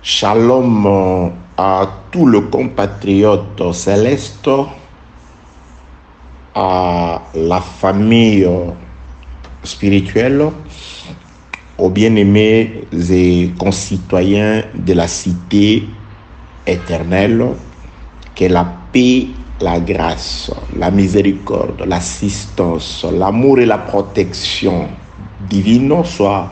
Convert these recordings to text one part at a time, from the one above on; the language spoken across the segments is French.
Shalom à tous les compatriotes célestes, à la famille spirituelle, aux bien-aimés et concitoyens de la cité éternelle, que la paix, la grâce, la miséricorde, l'assistance, l'amour et la protection divine soient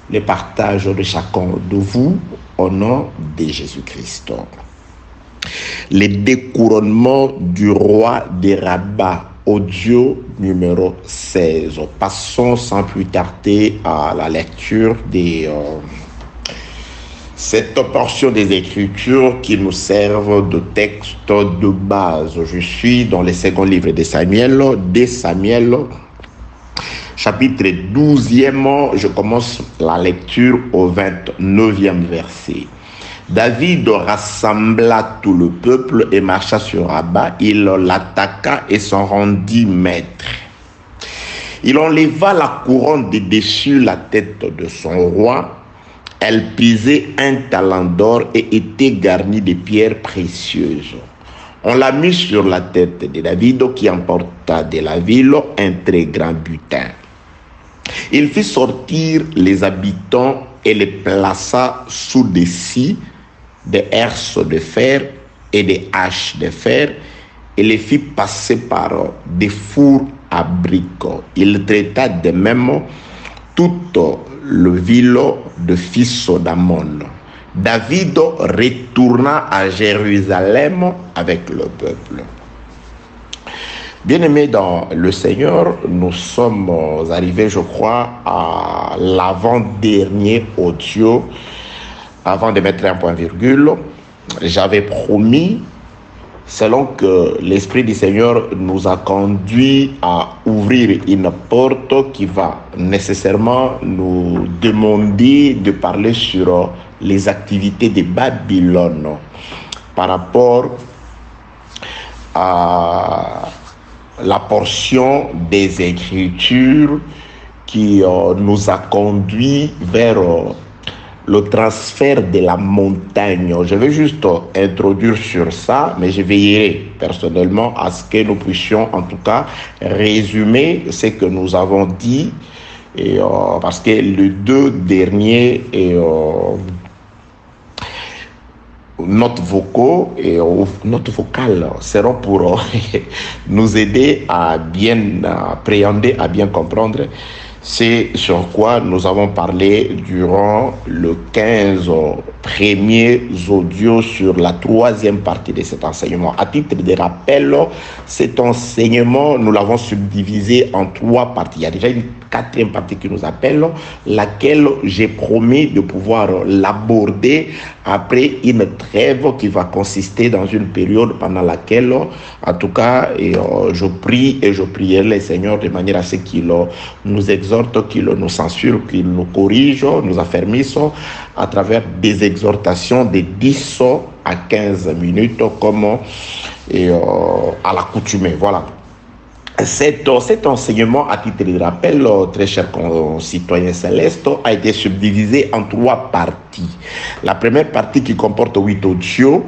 le partage de chacun de vous au nom de Jésus-Christ. Le découronnement du roi des rabbins, audio numéro 16. Passons sans plus tarder à la lecture de cette portion des Écritures qui nous servent de texte de base. Je suis dans le second livre de Samuel, chapitre 12e, je commence la lecture au 29e verset. David rassembla tout le peuple et marcha sur Rabba. Il l'attaqua et s'en rendit maître. Il enleva la couronne de dessus la tête de son roi. Elle pesait 1 talent d'or et était garnie de pierres précieuses. On l'a mis sur la tête de David qui emporta de la ville un très grand butin. Il fit sortir les habitants et les plaça sous des scies, des herses de fer et des haches de fer, et les fit passer par des fours à briques. Il traita de même toute le ville de fils d'Ammon. David retourna à Jérusalem avec le peuple. Bien-aimés dans le Seigneur, nous sommes arrivés, je crois, à l'avant-dernier audio. Avant de mettre un point-virgule, j'avais promis, selon que l'Esprit du Seigneur nous a conduit à ouvrir une porte qui va nécessairement nous demander de parler sur les activités de Babylone par rapport à la portion des Écritures qui nous a conduit vers le transfert de la montagne. Je vais juste introduire sur ça, mais je veillerai personnellement à ce que nous puissions en tout cas résumer ce que nous avons dit, et, parce que les deux derniers notes vocales seront pour nous aider à bien appréhender, à bien comprendre. C'est sur quoi nous avons parlé durant le 15 premiers audios sur la troisième partie de cet enseignement. À titre de rappel, cet enseignement, nous l'avons subdivisé en 3 parties. Il y a déjà une 4e partie qui nous appelle, laquelle j'ai promis de pouvoir l'aborder après une trêve qui va consister dans une période pendant laquelle, en tout cas, je prie et je prierai le Seigneur de manière à ce qu'il nous exhorte, qu'il nous censure, qu'il nous corrige, nous affermisse à travers des exhortations de 10 à 15 minutes comme à l'accoutumée. Voilà. Cet enseignement, à titre de rappel, très chers concitoyens célestes, a été subdivisé en 3 parties. La première partie, qui comporte 8 audios,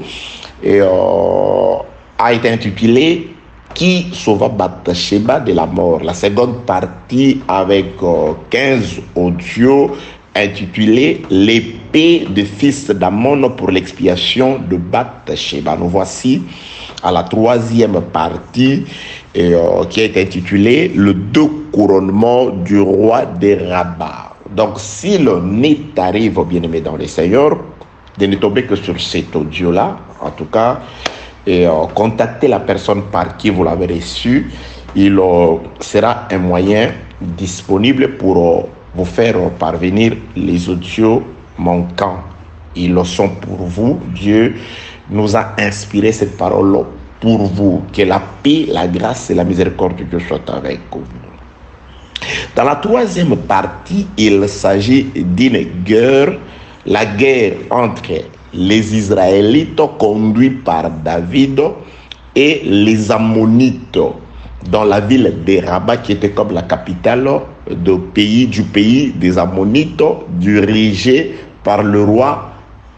a été intitulée « Qui sauva Bathsheba de la mort ». La seconde partie, avec 15 audios, intitulée « L'épée de fils d'Ammon pour l'expiation de Bathsheba ». Nous voici à la 3e partie, qui est intitulé « Le découronnement du roi des rabbins ». Donc, s'il n'est arrivé, bien-aimé dans le Seigneur, de ne tomber que sur cet audio-là, en tout cas, et contactez la personne par qui vous l'avez reçu. Il sera un moyen disponible pour vous faire parvenir les audios manquants. Ils sont pour vous. Dieu nous a inspiré cette parole pour vous. Que la paix, la grâce et la miséricorde de Dieu soient avec vous. Dans la 3e partie, il s'agit d'une guerre, la guerre entre les Israélites conduits par David et les Ammonites dans la ville de Rabba, qui était comme la capitale du pays des Ammonites, dirigée par le roi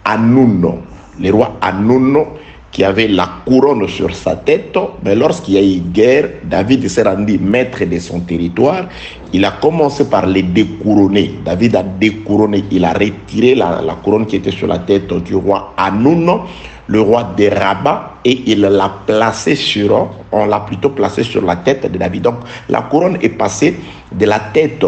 Hanun, le roi Hanun, qui avait la couronne sur sa tête, mais lorsqu'il y a eu guerre, David s'est rendu maître de son territoire. Il a commencé par les découronner. David a découronné, il a retiré la couronne qui était sur la tête du roi Hanun, le roi de Rabat, et il l'a placé on l'a plutôt placé sur la tête de David. Donc la couronne est passée de la tête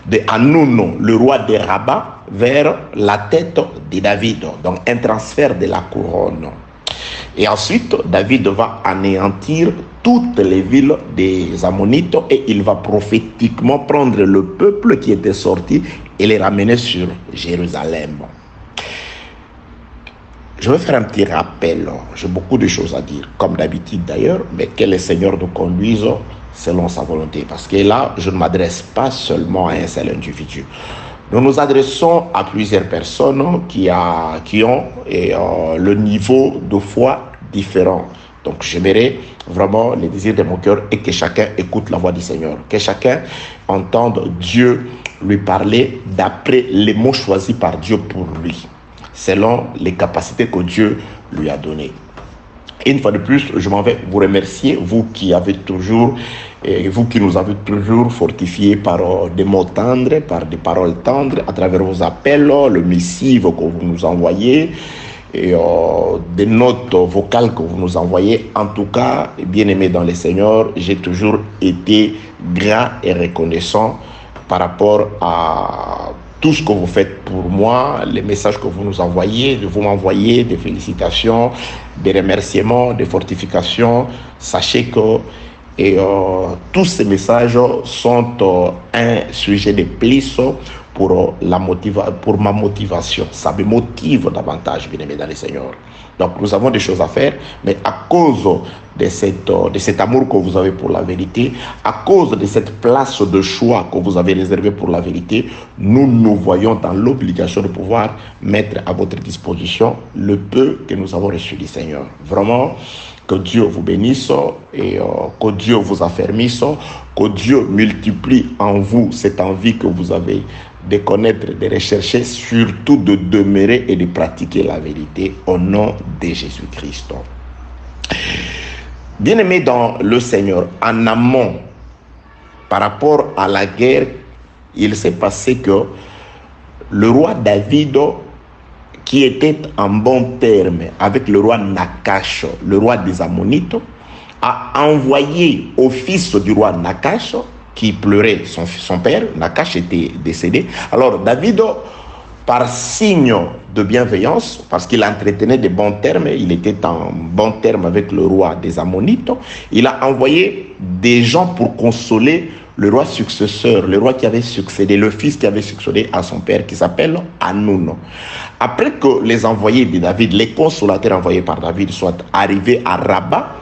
de Hanun, le roi de Rabat, vers la tête de David. Donc un transfert de la couronne. Et ensuite, David va anéantir toutes les villes des Ammonites et il va prophétiquement prendre le peuple qui était sorti et les ramener sur Jérusalem. Je vais faire un petit rappel. J'ai beaucoup de choses à dire, comme d'habitude d'ailleurs, mais que le Seigneur nous conduise selon sa volonté. Parce que là, je ne m'adresse pas seulement à un seul individu. Nous nous adressons à plusieurs personnes qui ont le niveau de foi différent. Donc, j'aimerais vraiment, le désir de mon cœur est que chacun écoute la voix du Seigneur. Que chacun entende Dieu lui parler d'après les mots choisis par Dieu pour lui, selon les capacités que Dieu lui a données. Une fois de plus, je m'en vais vous remercier, vous qui nous avez toujours fortifiés par des mots tendres, par des paroles tendres, à travers vos appels, le missive que vous nous envoyez, et des notes vocales que vous nous envoyez. En tout cas, bien-aimés dans le Seigneur, j'ai toujours été grand et reconnaissant par rapport à tout ce que vous faites pour moi, les messages que vous nous envoyez, vous m'envoyez des félicitations, des remerciements, des fortifications. Sachez que tous ces messages sont un sujet de plus pour ma motivation. Ça me motive davantage, bien-aimé dans le Seigneur. Donc nous avons des choses à faire, mais à cause de cet amour que vous avez pour la vérité, à cause de cette place de choix que vous avez réservée pour la vérité, nous nous voyons dans l'obligation de pouvoir mettre à votre disposition le peu que nous avons reçu du Seigneur. Vraiment, que Dieu vous bénisse et que Dieu vous affermisse, que Dieu multiplie en vous cette envie que vous avez de connaître, de rechercher, surtout de demeurer et de pratiquer la vérité au nom de Jésus-Christ. Bien-aimés dans le Seigneur, en amont, par rapport à la guerre, il s'est passé que le roi David, qui était en bon terme avec le roi Nakash, le roi des Ammonites, a envoyé au fils du roi Nakash, qui pleurait son père. Nakash était décédé. Alors David, par signe de bienveillance, parce qu'il entretenait de bons termes, il était en bon terme avec le roi des Ammonites, il a envoyé des gens pour consoler le roi successeur, le roi qui avait succédé, le fils qui avait succédé à son père, qui s'appelle Hanun. Après que les envoyés de David, les consolateurs envoyés par David soient arrivés à Rabat,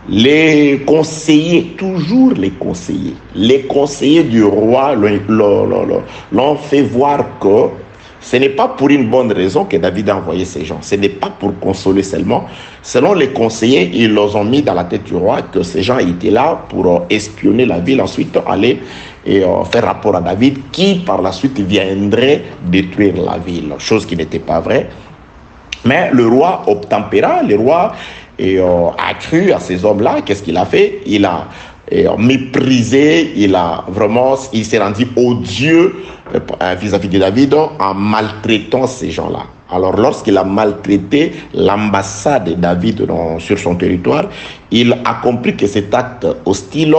les conseillers, toujours les conseillers du roi l'ont fait voir que ce n'est pas pour une bonne raison que David a envoyé ces gens. Ce n'est pas pour consoler seulement. Selon les conseillers, ils leur ont mis dans la tête du roi que ces gens étaient là pour espionner la ville, ensuite aller et faire rapport à David, qui par la suite viendrait détruire la ville. Chose qui n'était pas vraie. Mais le roi obtempéra, le roi a cru à ces hommes-là. Qu'est-ce qu'il a fait? Il a méprisé, il s'est rendu odieux vis-à-vis de David en maltraitant ces gens-là. Alors lorsqu'il a maltraité l'ambassade de David sur son territoire, il a compris que cet acte hostile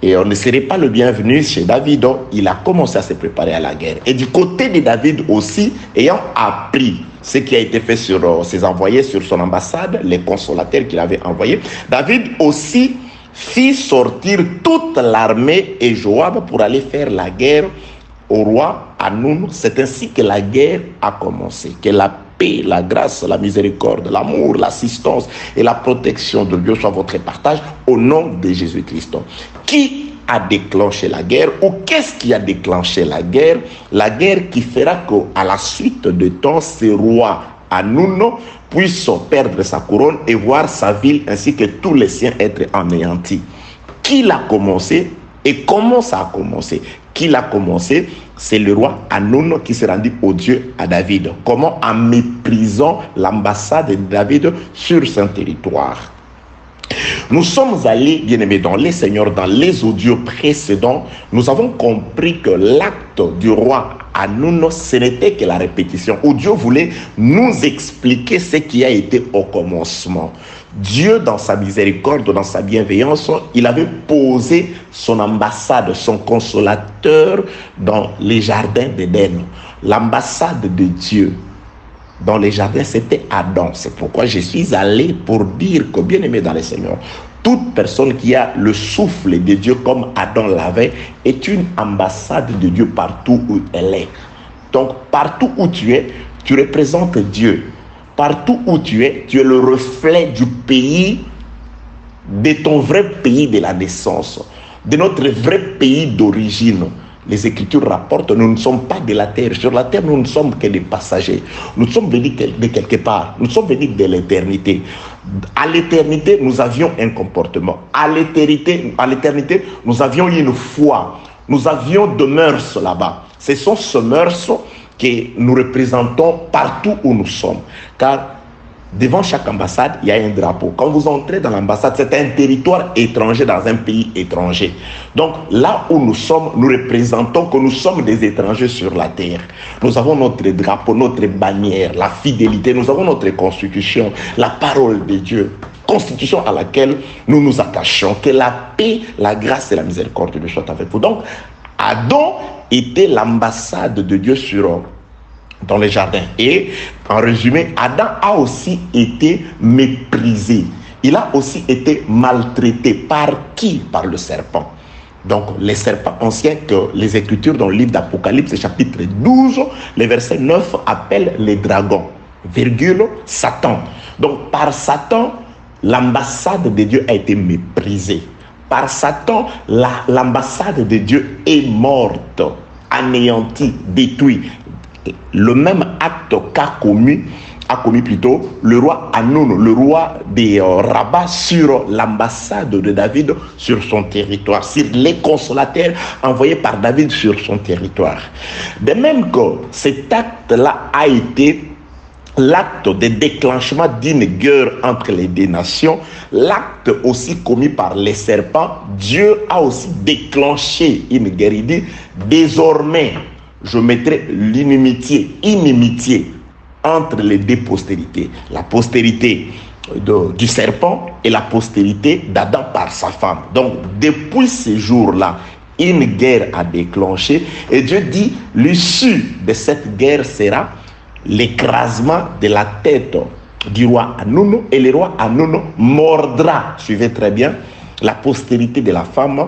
ne serait pas le bienvenu chez David. Il a commencé à se préparer à la guerre. Et du côté de David aussi, ayant appris ce qui a été fait sur ses envoyés, sur son ambassade, les consolateurs qu'il avait envoyés, David aussi fit sortir toute l'armée et Joab pour aller faire la guerre au roi Hanun. C'est ainsi que la guerre a commencé. Que la paix, la grâce, la miséricorde, l'amour, l'assistance et la protection de Dieu soient votre partage au nom de Jésus-Christ. Qui a déclenché la guerre, ou qu'est-ce qui a déclenché la guerre? La guerre qui fera qu'à la suite de temps, ce roi Hanun puisse perdre sa couronne et voir sa ville ainsi que tous les siens être anéantis. Qui l'a commencé? Et comment ça a commencé? Qui l'a commencé? C'est le roi Hanun qui s'est rendu odieux à David. Comment? En méprisant l'ambassade de David sur son territoire. Nous sommes allés, bien aimés, dans les seigneurs, dans les audios précédents, nous avons compris que l'acte du roi Hanun, ce n'était que la répétition, où Dieu voulait nous expliquer ce qui a été au commencement. Dieu, dans sa miséricorde, dans sa bienveillance, il avait posé son ambassade, son consolateur dans les jardins d'Éden. L'ambassade de Dieu dans les jardins, c'était Adam. C'est pourquoi je suis allé pour dire que, bien aimé dans les Seigneurs, toute personne qui a le souffle de Dieu comme Adam l'avait est une ambassade de Dieu partout où elle est. Donc, partout où tu es, tu représentes Dieu. Partout où tu es le reflet du pays, de ton vrai pays de la naissance, de notre vrai pays d'origine. Les Écritures rapportent, nous ne sommes pas de la terre. Sur la terre, nous ne sommes que des passagers. Nous sommes venus de quelque part. Nous sommes venus de l'éternité. À l'éternité, nous avions un comportement. À l'éternité, nous avions une foi. Nous avions de mœurs là-bas. Ce sont ces mœurs que nous représentons partout où nous sommes. Car devant chaque ambassade, il y a un drapeau. Quand vous entrez dans l'ambassade, c'est un territoire étranger dans un pays étranger. Donc là où nous sommes, nous représentons que nous sommes des étrangers sur la terre. Nous avons notre drapeau, notre bannière, la fidélité. Nous avons notre constitution, la parole de Dieu. Constitution à laquelle nous nous attachons. Que la paix, la grâce et la miséricorde de Dieu soient avec vous. Donc, Adam était l'ambassade de Dieu dans les jardins. Et en résumé, Adam a aussi été méprisé. Il a aussi été maltraité. Par qui? Par le serpent. Donc, les serpents anciens que les Écritures dans le livre d'Apocalypse, chapitre 12, le verset 9, appellent les dragons. Virgule, Satan. Donc, par Satan, l'ambassade de Dieu a été méprisée. Par Satan, l'ambassade de Dieu est morte, anéantie, détruite. Le même acte qu'a commis plutôt le roi Hanun, le roi des Rabbas, sur l'ambassade de David sur son territoire, sur les consolateurs envoyés par David sur son territoire. De même que cet acte-là a été l'acte de déclenchement d'une guerre entre les deux nations, l'acte aussi commis par les serpents, Dieu a aussi déclenché une guerre. Il dit, désormais, je mettrai l'inimitié entre les deux postérités. La postérité du serpent et la postérité d'Adam par sa femme. Donc, depuis ce jour-là, une guerre a déclenché et Dieu dit, l'issue de cette guerre sera l'écrasement de la tête du roi Hanun, et le roi Hanun mordra, suivez très bien, la postérité de la femme,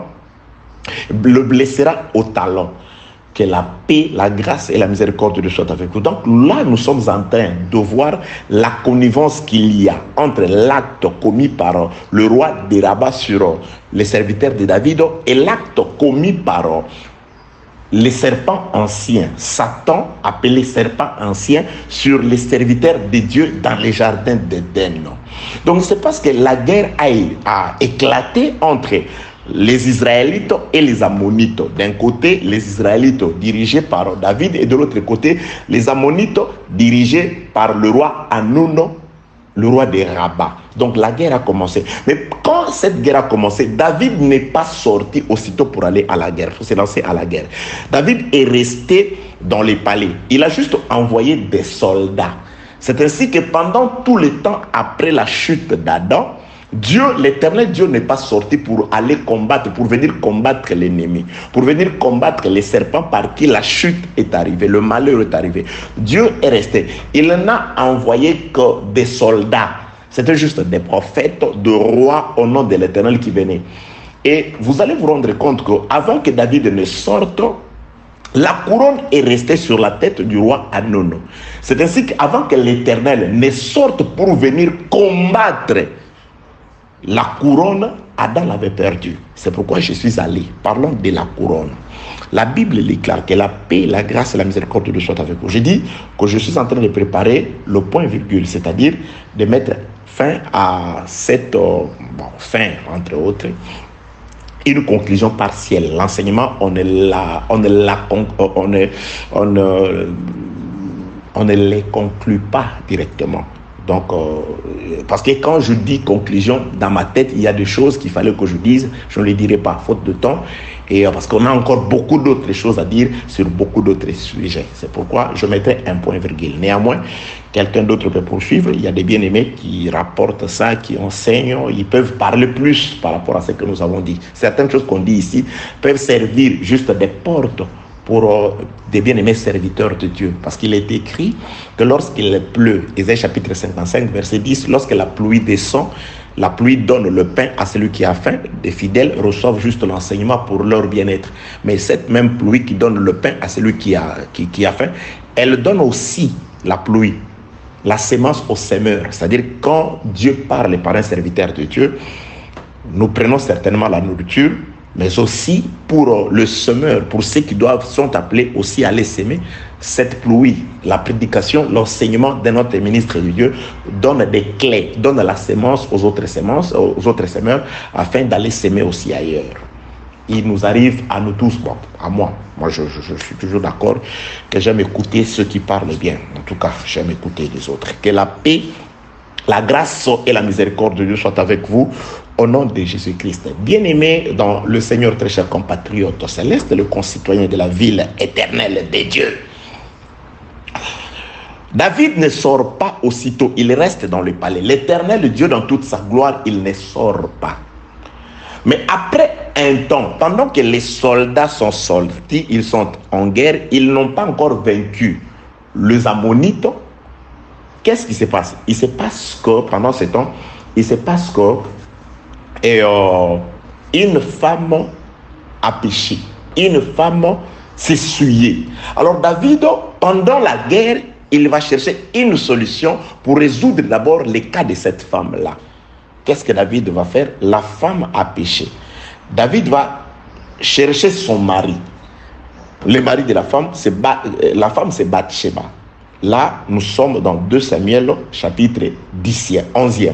le blessera au talon. Que la paix, la grâce et la miséricorde de Dieu soient avec vous. Donc là, nous sommes en train de voir la connivence qu'il y a entre l'acte commis par le roi des Rabbas sur les serviteurs de David et l'acte commis par les serpents anciens, Satan appelé serpent ancien, sur les serviteurs de Dieu dans les jardins d'Éden. Donc c'est parce que la guerre a éclaté entre les Israélites et les Ammonites. D'un côté, les Israélites dirigés par David et de l'autre côté, les Ammonites dirigés par le roi Hanun, le roi des Rabbas. Donc la guerre a commencé. Mais quand cette guerre a commencé, David n'est pas sorti aussitôt pour aller à la guerre. Il faut se lancer à la guerre. David est resté dans les palais. Il a juste envoyé des soldats. C'est ainsi que pendant tout le temps après la chute d'Adam, Dieu, l'éternel Dieu n'est pas sorti pour aller combattre, pour venir combattre l'ennemi, pour venir combattre les serpents par qui la chute est arrivée, le malheur est arrivé. Dieu est resté. Il n'a envoyé que des soldats. C'était juste des prophètes, de rois au nom de l'éternel qui venaient. Et vous allez vous rendre compte qu'avant que David ne sorte, la couronne est restée sur la tête du roi Hanun. C'est ainsi qu'avant que l'éternel ne sorte pour venir combattre la couronne, Adam l'avait perdue. C'est pourquoi je suis allé. Parlons de la couronne. La Bible déclare que la paix, la grâce et la miséricorde de Dieu soient avec vous. Je dis que je suis en train de préparer le point virgule, c'est-à-dire de mettre fin à cette fin, entre autres, une conclusion partielle. L'enseignement, on ne les conclut pas directement. Donc, parce que quand je dis conclusion, dans ma tête, il y a des choses qu'il fallait que je dise, je ne les dirai pas, faute de temps, et parce qu'on a encore beaucoup d'autres choses à dire sur beaucoup d'autres sujets. C'est pourquoi je mettrai un point virgule. Néanmoins, quelqu'un d'autre peut poursuivre. Il y a des bien-aimés qui rapportent ça, qui enseignent, ils peuvent parler plus par rapport à ce que nous avons dit. Certaines choses qu'on dit ici peuvent servir juste des portes pour des bien-aimés serviteurs de Dieu. Parce qu'il est écrit que lorsqu'il pleut, Ésaïe chapitre 55, verset 10, lorsque la pluie descend, la pluie donne le pain à celui qui a faim. Des fidèles reçoivent juste l'enseignement pour leur bien-être. Mais cette même pluie qui donne le pain à celui qui a faim, elle donne aussi la pluie, la sémence au semeur. C'est-à-dire quand Dieu parle par un serviteur de Dieu, nous prenons certainement la nourriture, mais aussi pour le semeur, pour ceux qui sont appelés aussi à aller s'aimer. Cette pluie, la prédication, l'enseignement de notre ministre de Dieu donne des clés, donne la sémence aux autres semeurs, afin d'aller s'aimer aussi ailleurs. Il nous arrive à nous tous, bon, à moi je suis toujours d'accord que j'aime écouter ceux qui parlent bien. En tout cas, j'aime écouter les autres. Que la paix, la grâce et la miséricorde de Dieu soient avec vous au nom de Jésus-Christ. Bien-aimés dans le Seigneur, très cher compatriote céleste, le concitoyen de la ville éternelle de Dieu. David ne sort pas aussitôt, il reste dans le palais. L'éternel Dieu dans toute sa gloire, il ne sort pas. Mais après un temps, pendant que les soldats sont sortis, ils sont en guerre, ils n'ont pas encore vaincu les Ammonites. Qu'est-ce qui se passe? Il se passe que, pendant ce temps, une femme a péché. Une femme s'est souillée. Alors David, pendant la guerre, il va chercher une solution pour résoudre d'abord le cas de cette femme-là. Qu'est-ce que David va faire? La femme a péché. David va chercher son mari. Le mari de la femme, c'est Bathsheba. Là, nous sommes dans 2 Samuel, chapitre 11e.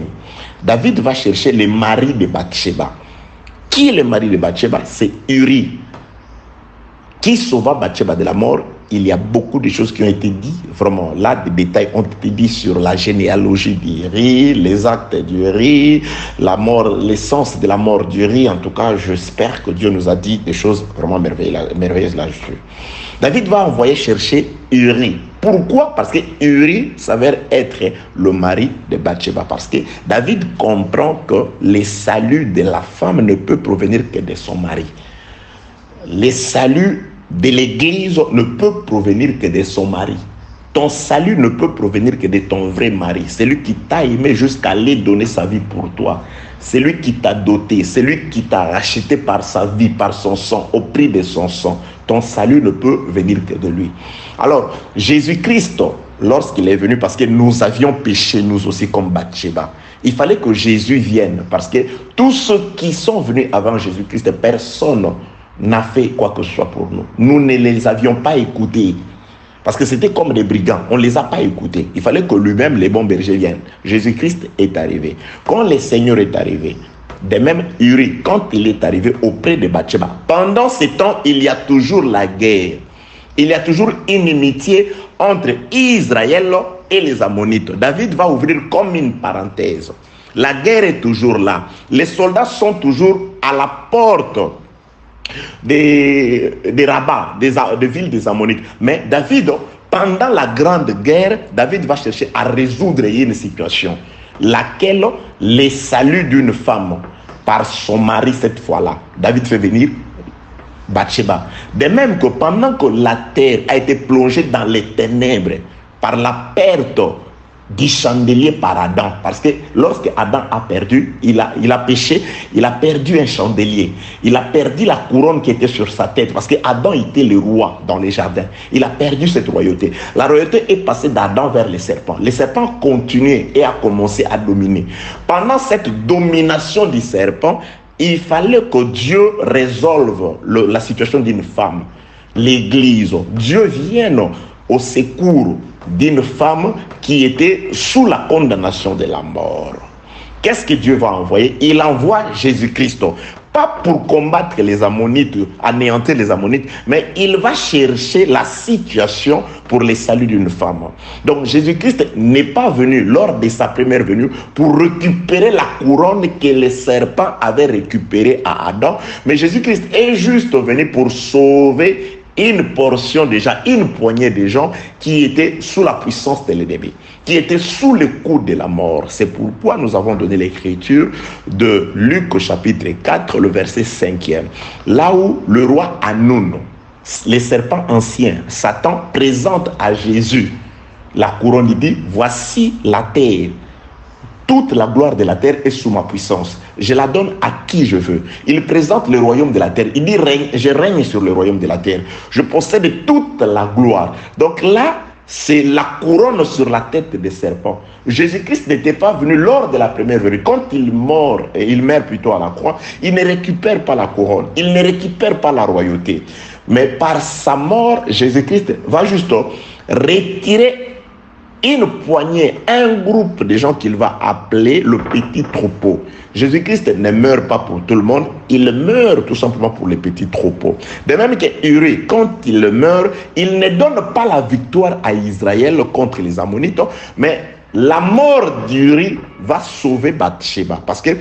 David va chercher le mari de Bathsheba. Qui est le mari de Bathsheba? C'est Uri. Qui sauva Bathsheba de la mort? Il y a beaucoup de choses qui ont été dites. Vraiment, là, des détails ont été dits sur la généalogie d'Uri, les actes d'Uri, la mort, l'essence de la mort d'Uri. En tout cas, j'espère que Dieu nous a dit des choses vraiment merveilleuses là-dessus. David va envoyer chercher Uri. Pourquoi? Parce que Uri s'avère être le mari de Bathsheba. Parce que David comprend que le salut de la femme ne peut provenir que de son mari. Le salut de l'église ne peut provenir que de son mari. Ton salut ne peut provenir que de ton vrai mari. C'est lui qui t'a aimé jusqu'à aller donner sa vie pour toi. C'est lui qui t'a doté. C'est lui qui t'a racheté par sa vie, par son sang, au prix de son sang. Ton salut ne peut venir que de lui. Alors, Jésus-Christ, lorsqu'il est venu, parce que nous avions péché, nous aussi, comme Bathsheba, il fallait que Jésus vienne. Parce que tous ceux qui sont venus avant Jésus-Christ, personne n'a fait quoi que ce soit pour nous. Nous ne les avions pas écoutés. Parce que c'était comme des brigands. On ne les a pas écoutés. Il fallait que lui-même, les bons bergers, viennent. Jésus-Christ est arrivé. Quand le Seigneur est arrivé, de même Uri, quand il est arrivé auprès de Bathsheba, pendant ce temps, il y a toujours la guerre. Il y a toujours une inimitié entre Israël et les Ammonites. David va ouvrir comme une parenthèse. La guerre est toujours là. Les soldats sont toujours à la porte des Rabat, des villes des Ammonites. Mais David, pendant la grande guerre, David va chercher à résoudre une situation, laquelle le salut d'une femme par son mari cette fois-là. David fait venir Bathsheba. De même que pendant que la terre a été plongée dans les ténèbres par la perte du chandelier par Adam, parce que lorsque Adam a perdu, il a péché, il a perdu un chandelier, il a perdu la couronne qui était sur sa tête, parce que Adam était le roi dans les jardins. Il a perdu cette royauté. La royauté est passée d'Adam vers les serpents. Les serpents ont continué et a commencé à dominer. Pendant cette domination du serpent, il fallait que Dieu résolve la situation d'une femme, l'église. Dieu vienne au secours d'une femme qui était sous la condamnation de la mort. Qu'est-ce que Dieu va envoyer? Il envoie Jésus-Christ. pas pour combattre les Ammonites, anéantir les Ammonites, mais il va chercher la situation pour le salut d'une femme. Donc Jésus-Christ n'est pas venu lors de sa première venue pour récupérer la couronne que le serpent avait récupérée à Adam, mais Jésus-Christ est juste venu pour sauver une portion de gens, une poignée de gens qui étaient sous la puissance de l'ennemi, qui étaient sous le coup de la mort. C'est pourquoi nous avons donné l'écriture de Luc au chapitre 4, le verset 5e. Là où le roi Hanoun, les serpents anciens, Satan présente à Jésus la couronne. Il dit, voici la terre. Toute la gloire de la terre est sous ma puissance. Je la donne à qui je veux. Il présente le royaume de la terre. Il dit, je règne sur le royaume de la terre. Je possède toute la gloire. Donc là, c'est la couronne sur la tête des serpents. Jésus-Christ n'était pas venu lors de la première venue. Quand il meurt plutôt à la croix, il ne récupère pas la couronne. Il ne récupère pas la royauté. Mais par sa mort, Jésus-Christ va juste retirer une poignée, un groupe de gens qu'il va appeler le petit troupeau. Jésus-Christ ne meurt pas pour tout le monde, il meurt tout simplement pour les petits troupeaux. De même que Uri, quand il meurt, il ne donne pas la victoire à Israël contre les Ammonites, mais la mort d'Uri va sauver Bathsheba, parce que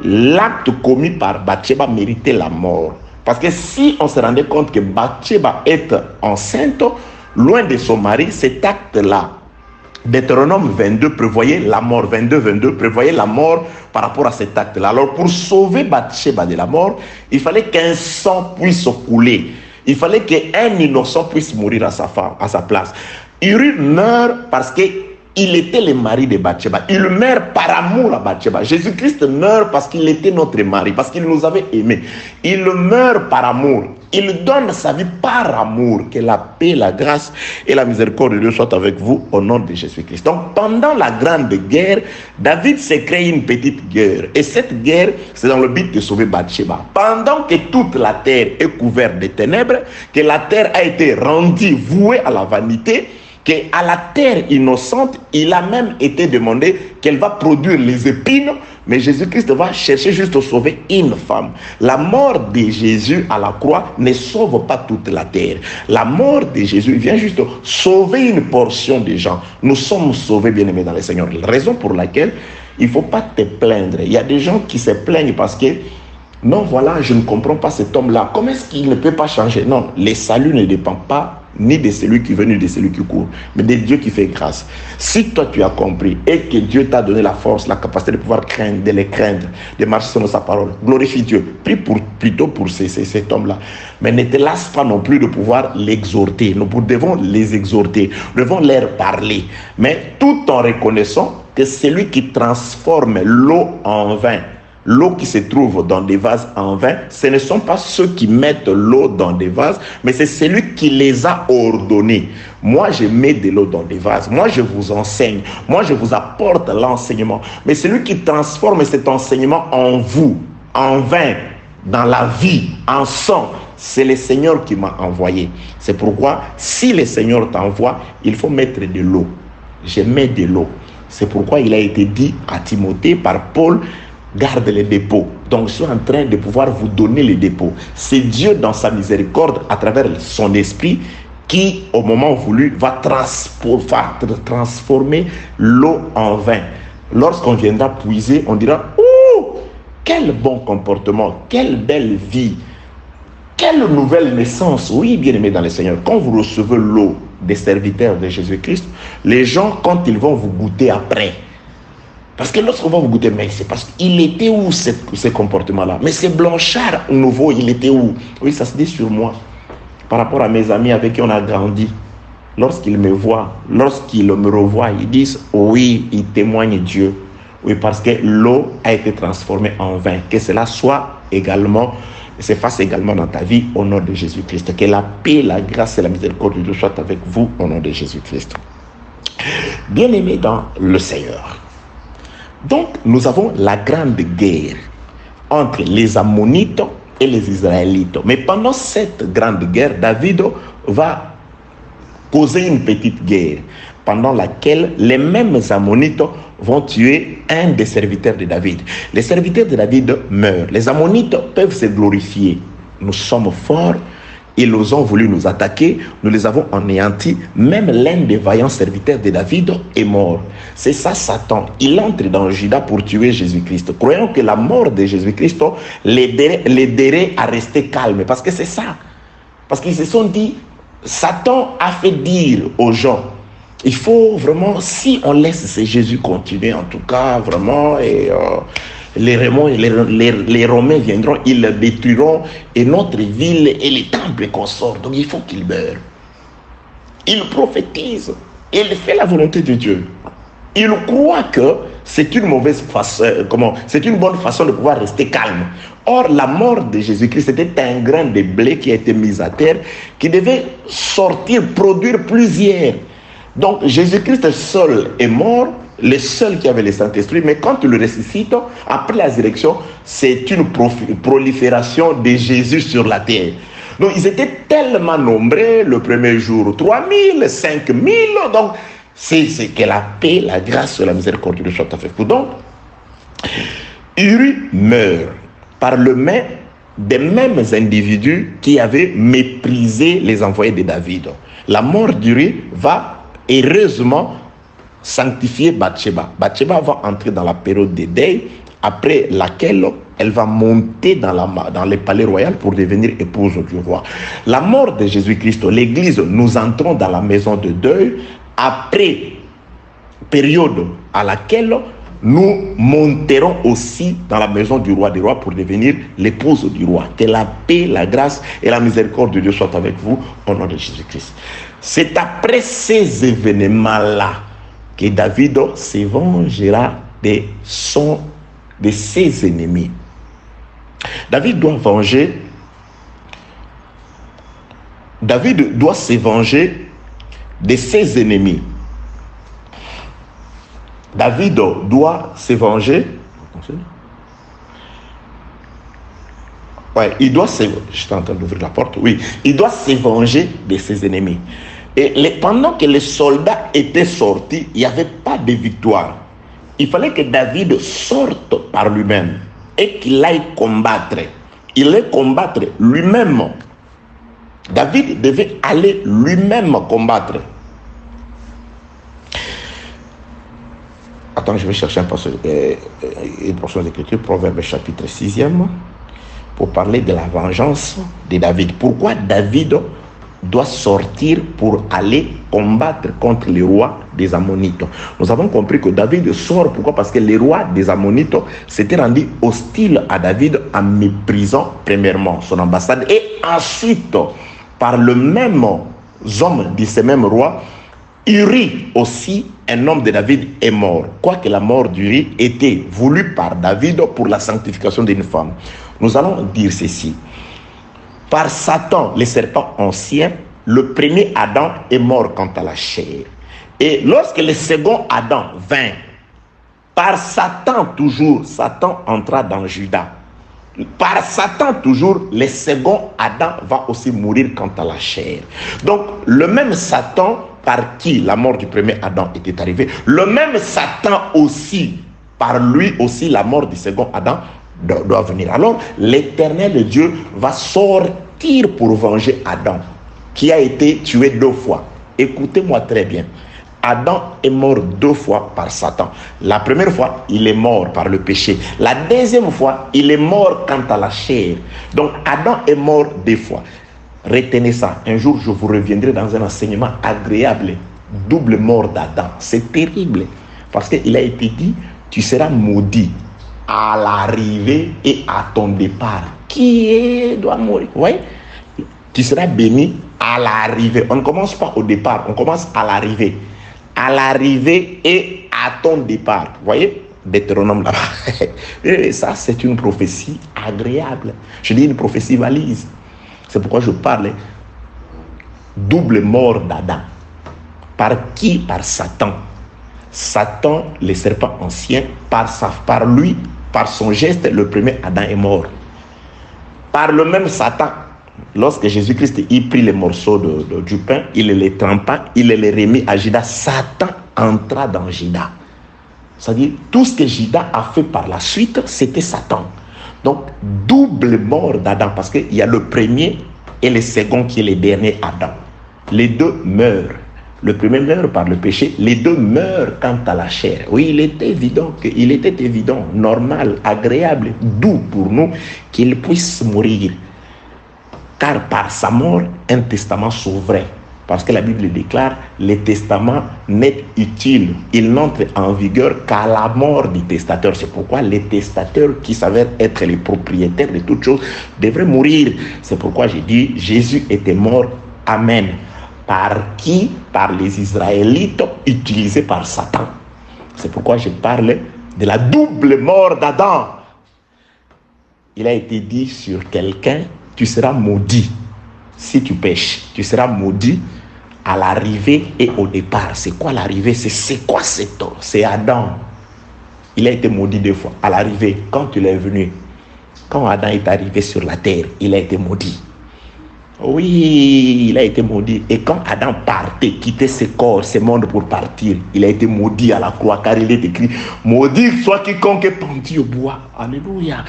l'acte commis par Bathsheba méritait la mort. Parce que si on se rendait compte que Bathsheba est enceinte, loin de son mari, cet acte-là, Deutéronome 22 prévoyait la mort, 22 prévoyait la mort par rapport à cet acte-là. Alors pour sauver Bathsheba de la mort, il fallait qu'un sang puisse couler. Il fallait qu'un innocent puisse mourir à sa place. Uri meurt parce qu'il était le mari de Bathsheba. Il meurt par amour à Bathsheba. Jésus-Christ meurt parce qu'il était notre mari, parce qu'il nous avait aimés. Il meurt par amour. Il donne sa vie par amour. Que la paix, la grâce et la miséricorde de Dieu soient avec vous au nom de Jésus-Christ. Donc pendant la grande guerre, David s'est créé une petite guerre. Et cette guerre, c'est dans le but de sauver Bathsheba. Pendant que toute la terre est couverte de ténèbres, que la terre a été rendue vouée à la vanité, qu'à la terre innocente, il a même été demandé qu'elle va produire les épines, mais Jésus-Christ va chercher juste à sauver une femme. La mort de Jésus à la croix ne sauve pas toute la terre. La mort de Jésus vient juste sauver une portion des gens. Nous sommes sauvés, bien-aimés dans le Seigneur. La raison pour laquelle il ne faut pas te plaindre. Il y a des gens qui se plaignent parce que non, voilà, je ne comprends pas cet homme-là. Comment est-ce qu'il ne peut pas changer? Non, le salut ne dépend pas ni de celui qui veut, ni de celui qui court, mais de Dieu qui fait grâce. Si toi tu as compris et que Dieu t'a donné la force, la capacité de pouvoir craindre, de les craindre, de marcher selon sa parole, glorifie Dieu. Prie plutôt pour cet homme-là. Mais ne te lasse pas non plus de pouvoir l'exhorter. Nous devons les exhorter, nous devons leur parler. Mais tout en reconnaissant que celui qui transforme l'eau en vin, l'eau qui se trouve dans des vases en vin, ce ne sont pas ceux qui mettent l'eau dans des vases, mais c'est celui qui les a ordonnés. Moi, je mets de l'eau dans des vases. Moi, je vous enseigne. Moi, je vous apporte l'enseignement. Mais celui qui transforme cet enseignement en vous, en vin, dans la vie, en sang, c'est le Seigneur qui m'a envoyé. C'est pourquoi, si le Seigneur t'envoie, il faut mettre de l'eau. Je mets de l'eau. C'est pourquoi il a été dit à Timothée par Paul, garde les dépôts. Donc je suis en train de pouvoir vous donner les dépôts. C'est Dieu dans sa miséricorde, à travers son esprit, qui au moment voulu va transformer l'eau en vin. Lorsqu'on viendra puiser, on dira, oh, quel bon comportement, quelle belle vie, quelle nouvelle naissance. Oui, bien-aimés dans le Seigneur, quand vous recevez l'eau des serviteurs de Jésus-Christ, les gens, quand ils vont vous goûter après, parce que lorsqu'on va vous goûter, mais c'est parce qu'il était où ce comportement-là? Mais ce blanchard nouveau, il était où? Oui, ça se dit sur moi. Par rapport à mes amis avec qui on a grandi, lorsqu'ils me voient, lorsqu'ils me revoient, ils disent, oui, ils témoignent Dieu. Oui, parce que l'eau a été transformée en vin. Que cela soit également, se fasse également dans ta vie au nom de Jésus-Christ. Que la paix, la grâce et la miséricorde de Dieu soient avec vous au nom de Jésus-Christ. Bien-aimés dans le Seigneur. Donc, nous avons la grande guerre entre les Ammonites et les Israélites. Mais pendant cette grande guerre, David va causer une petite guerre pendant laquelle les mêmes Ammonites vont tuer un des serviteurs de David. Les serviteurs de David meurent. Les Ammonites peuvent se glorifier. Nous sommes forts. Ils ont voulu nous attaquer, nous les avons anéantis. Même l'un des vaillants serviteurs de David est mort. C'est ça Satan. Il entre dans Juda pour tuer Jésus-Christ, croyant que la mort de Jésus-Christ l'aiderait à rester calme. Parce que c'est ça. Parce qu'ils se sont dit, Satan a fait dire aux gens, il faut vraiment, si on laisse ce Jésus continuer, en tout cas, vraiment, et les Romains viendront, ils le détruiront, et notre ville et les temples qu'on sort. Donc il faut qu'il meure. Il prophétise, il fait la volonté de Dieu. Il croit que c'est une mauvaise façon, c'est une bonne façon de pouvoir rester calme. Or, la mort de Jésus-Christ, c'était un grain de blé qui a été mis à terre, qui devait sortir, produire plusieurs. Donc, Jésus-Christ seul est mort, le seul qui avait le Saint-Esprit, mais quand il le ressuscite, après la résurrection, c'est une prolifération de Jésus sur la terre. Donc, ils étaient tellement nombreux le premier jour, 3000, 5000, donc c'est que la paix, la grâce et la miséricorde de soit avec vous. Donc, Uri meurt par le main des mêmes individus qui avaient méprisé les envoyés de David. La mort d'Uri va heureusement sanctifier Bathsheba. Bathsheba va entrer dans la période de deuil, après laquelle elle va monter dans le palais royal pour devenir épouse du roi. La mort de Jésus-Christ, l'Église, nous entrons dans la maison de deuil après période à laquelle nous monterons aussi dans la maison du roi des rois pour devenir l'épouse du roi. Que la paix, la grâce et la miséricorde de Dieu soient avec vous au nom de Jésus-Christ. C'est après ces événements-là que David se vengera de ses ennemis. David doit se venger de ses ennemis. David doit se venger. Il doit se... J'étais en train d'ouvrir la porte. Oui, il doit se venger de ses ennemis. Et pendant que les soldats étaient sortis, il n'y avait pas de victoire. Il fallait que David sorte par lui-même et qu'il aille combattre. Il allait combattre lui-même. David devait aller lui-même combattre. Attends, je vais chercher une portion d'écriture, Proverbe chapitre 6e, pour parler de la vengeance de David. Pourquoi David doit sortir pour aller combattre contre les rois des Ammonites? Nous avons compris que David sort, pourquoi? Parce que les rois des Ammonites s'étaient rendus hostiles à David en méprisant premièrement son ambassade et ensuite par le même homme de ces mêmes rois, Uri aussi, un homme de David, est mort. Quoique la mort d'Uri était voulue par David pour la sanctification d'une femme. Nous allons dire ceci. Par Satan, le serpent ancien, le premier Adam est mort quant à la chair. Et lorsque le second Adam vint, par Satan toujours, Satan entra dans Juda. Par Satan toujours, le second Adam va aussi mourir quant à la chair. Donc, le même Satan par qui la mort du premier Adam était arrivée, le même Satan aussi, par lui aussi la mort du second Adam doit venir. Alors, l'Éternel Dieu va sortir pour venger Adam, qui a été tué 2 fois. Écoutez-moi très bien. Adam est mort 2 fois par Satan. La première fois, il est mort par le péché. La deuxième fois, il est mort quant à la chair. Donc, Adam est mort 2 fois. Retenez ça. Un jour, je vous reviendrai dans un enseignement agréable. Double mort d'Adam. C'est terrible. Parce qu'il a été dit, tu seras maudit à l'arrivée et à ton départ. Qui doit mourir? Vous voyez? Tu seras béni à l'arrivée. On ne commence pas au départ, on commence à l'arrivée. À l'arrivée et à ton départ. Vous voyez? Deutéronome là-bas. Ça, c'est une prophétie agréable. Je dis une prophétie valise. C'est pourquoi je parle double mort d'Adam. Par qui? Par Satan. Satan, le serpent ancien, par lui, par son geste, le premier Adam est mort. Par le même Satan, Lorsque Jésus-Christ il prit les morceaux du pain, il les trempa, il les remit à Judas. Satan entra dans Judas. C'est-à-dire, tout ce que Judas a fait par la suite, c'était Satan. Donc, double mort d'Adam, parce qu'il y a le premier et le second qui est le dernier Adam. Les deux meurent. Le premier meurt par le péché, les deux meurent quant à la chair. Oui, il était évident, normal, agréable, doux pour nous qu'il puisse mourir. Car par sa mort, un testament s'ouvrait. Parce que la Bible déclare, le testament n'est utile. Il n'entre en vigueur qu'à la mort du testateur. C'est pourquoi les testateurs qui s'avèrent être les propriétaires de toutes choses devraient mourir. C'est pourquoi j'ai dit, Jésus était mort. Amen. Par qui? Par les Israélites utilisés par Satan. C'est pourquoi je parle de la double mort d'Adam. Il a été dit sur quelqu'un, tu seras maudit si tu pêches. Tu seras maudit à l'arrivée et au départ. C'est quoi l'arrivée? C'est quoi cet homme? C'est Adam. Il a été maudit deux fois. À l'arrivée, quand il est venu, quand Adam est arrivé sur la terre, il a été maudit. Oui, il a été maudit. Et quand Adam partait, quittait ce corps, ce monde pour partir, il a été maudit à la croix, car il est écrit, maudit soit quiconque est pendu au bois. Alléluia.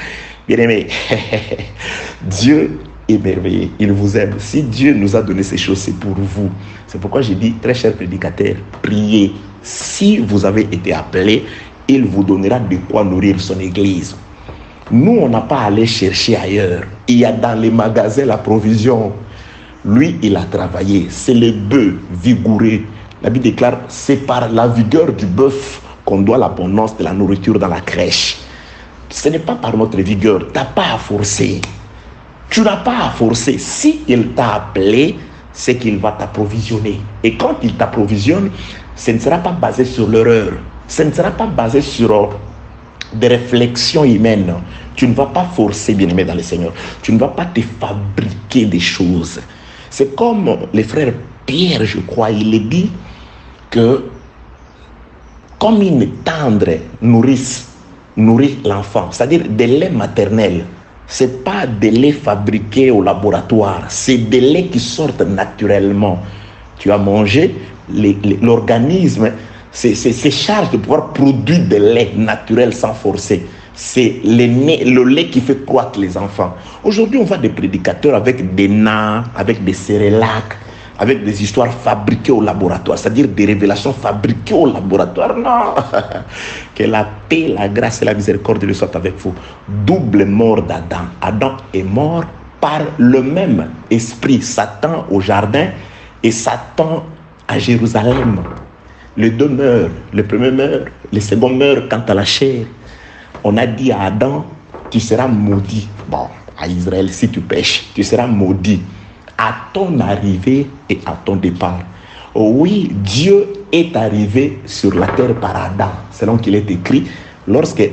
Bien-aimé, Dieu est merveilleux, il vous aime. Si Dieu nous a donné ces choses, c'est pour vous. C'est pourquoi j'ai dit, très cher prédicateur, priez. Si vous avez été appelé, il vous donnera de quoi nourrir son église. Nous, on n'a pas à aller chercher ailleurs. Il y a dans les magasins la provision. Lui, il a travaillé. C'est le bœuf vigoureux. La Bible déclare, c'est par la vigueur du bœuf qu'on doit l'abondance de la nourriture dans la crèche. Ce n'est pas par notre vigueur. Tu n'as pas à forcer. Tu n'as pas à forcer. Si il t'a appelé, c'est qu'il va t'approvisionner. Et quand il t'approvisionne, ce ne sera pas basé sur l'erreur. Ce ne sera pas basé sur des réflexions humaines. Tu ne vas pas forcer, bien-aimé dans le Seigneur. Tu ne vas pas te fabriquer des choses. C'est comme le frère Pierre, je crois, il dit que comme une tendre nourrit l'enfant, c'est-à-dire des laits maternels. Ce n'est pas des laits fabriqués au laboratoire, c'est des laits qui sortent naturellement. Tu as mangé, l'organisme c'est charge de pouvoir produire des laits naturels sans forcer. C'est le lait qui fait croître les enfants. Aujourd'hui, on voit des prédicateurs avec des nains, avec des cérélacs, avec des histoires fabriquées au laboratoire, c'est-à-dire des révélations fabriquées au laboratoire. Non. Que la paix, la grâce et la miséricorde soient avec vous. Double mort d'Adam. Adam est mort par le même esprit. Satan au jardin et Satan à Jérusalem. Les deux meurent. Le premier meurt, le second meurt quant à la chair. On a dit à Adam, tu seras maudit. Bon, à Israël, si tu pêches, tu seras maudit à ton arrivée et à ton départ. Oui, Dieu est arrivé sur la terre par Adam, selon qu'il est écrit. Lorsque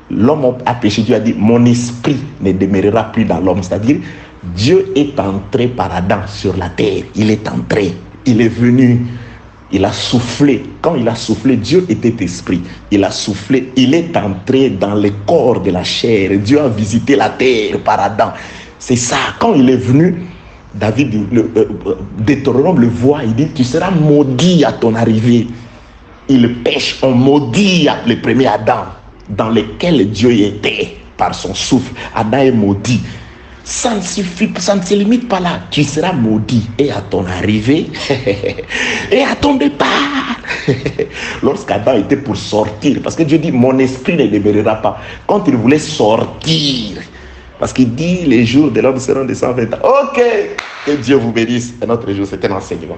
l'homme a péché, Dieu a dit, mon esprit ne demeurera plus dans l'homme. C'est-à-dire, Dieu est entré par Adam sur la terre. Il est entré, il est venu. Il a soufflé. Quand il a soufflé, Dieu était esprit. Il a soufflé. Il est entré dans le corps de la chair. Dieu a visité la terre par Adam. C'est ça. Quand il est venu, David, Deutéronome le voit. Il dit, tu seras maudit à ton arrivée. Il pêche, on maudit le premier Adam, dans lequel Dieu était par son souffle. Adam est maudit. Ça ne suffit, ça ne se limite pas là. Tu seras maudit et à ton arrivée et à ton départ. Lorsqu'Adam était pour sortir, parce que Dieu dit, mon esprit ne demeurera pas. Quand il voulait sortir, parce qu'il dit, les jours de l'homme seront de 120 ans. Ok, que Dieu vous bénisse. Un autre jour, c'est un enseignement.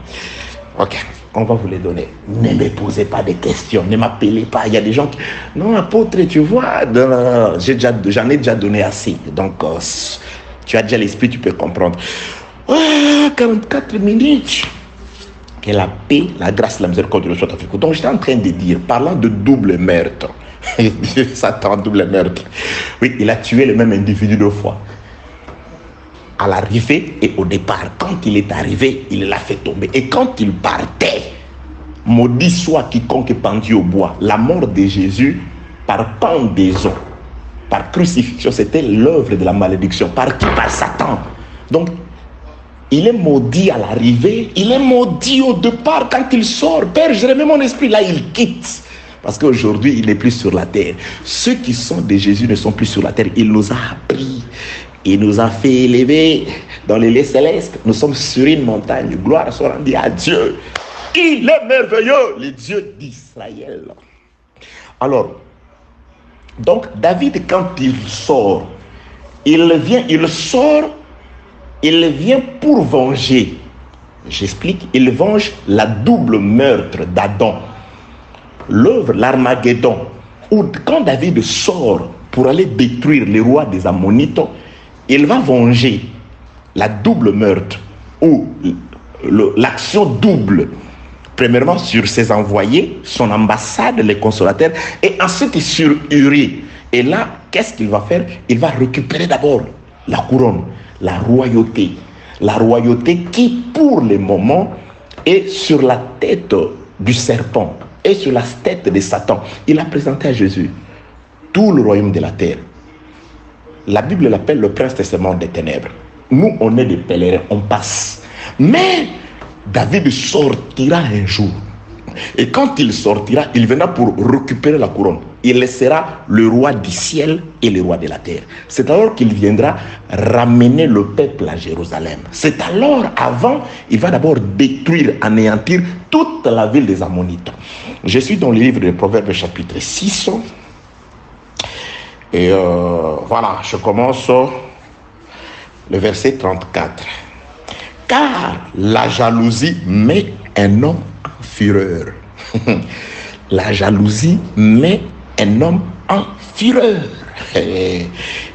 Ok, on va vous les donner. Ne me posez pas de questions, ne m'appelez pas. Il y a des gens qui... Non, apôtre, tu vois, j'en ai déjà donné assez. Donc... tu as déjà l'esprit, tu peux comprendre. 44 minutes. Que la paix, la grâce, la miséricorde de soit avec vous. Donc, j'étais en train de dire, parlant de double meurtre. Satan, double meurtre. Oui, il a tué le même individu deux fois. À l'arrivée et au départ. Quand il est arrivé, il l'a fait tomber. Et quand il partait, maudit soit quiconque est pendu au bois. La mort de Jésus par pendaison, par crucifixion, c'était l'œuvre de la malédiction. Par qui? Par Satan. Donc, Il est maudit à l'arrivée, il est maudit au départ quand il sort. Père, je remets mon esprit, là il quitte. Parce qu'aujourd'hui, il n'est plus sur la terre. Ceux qui sont de Jésus ne sont plus sur la terre. Il nous a appris. Il nous a fait élever dans les lieux célestes. Nous sommes sur une montagne. Gloire soit rendue à Dieu. Il est merveilleux, le Dieu d'Israël. Alors, donc David, quand il sort, il vient pour venger. J'explique, il venge la double meurtre d'Adam. L'œuvre, l'Armageddon, où quand David sort pour aller détruire les rois des Ammonites, il va venger la double meurtre, ou l'action double. Premièrement sur ses envoyés, son ambassade, les consolateurs, et ensuite sur Uri. Et là, qu'est-ce qu'il va faire? Il va récupérer d'abord la couronne, la royauté. La royauté qui, pour le moment, est sur la tête du serpent et sur la tête de Satan. Il a présenté à Jésus tout le royaume de la terre. La Bible l'appelle le prince de ce monde des ténèbres. Nous, on est des pèlerins, on passe. Mais David sortira un jour. Et quand il sortira, il viendra pour récupérer la couronne. Il sera le roi du ciel et le roi de la terre. C'est alors qu'il viendra ramener le peuple à Jérusalem. C'est alors, avant, il va d'abord détruire, anéantir toute la ville des Ammonites. Je suis dans le livre de Proverbes chapitre 6. Et voilà, je commence le verset 34. Car la jalousie met un homme en fureur. La jalousie met un homme en fureur.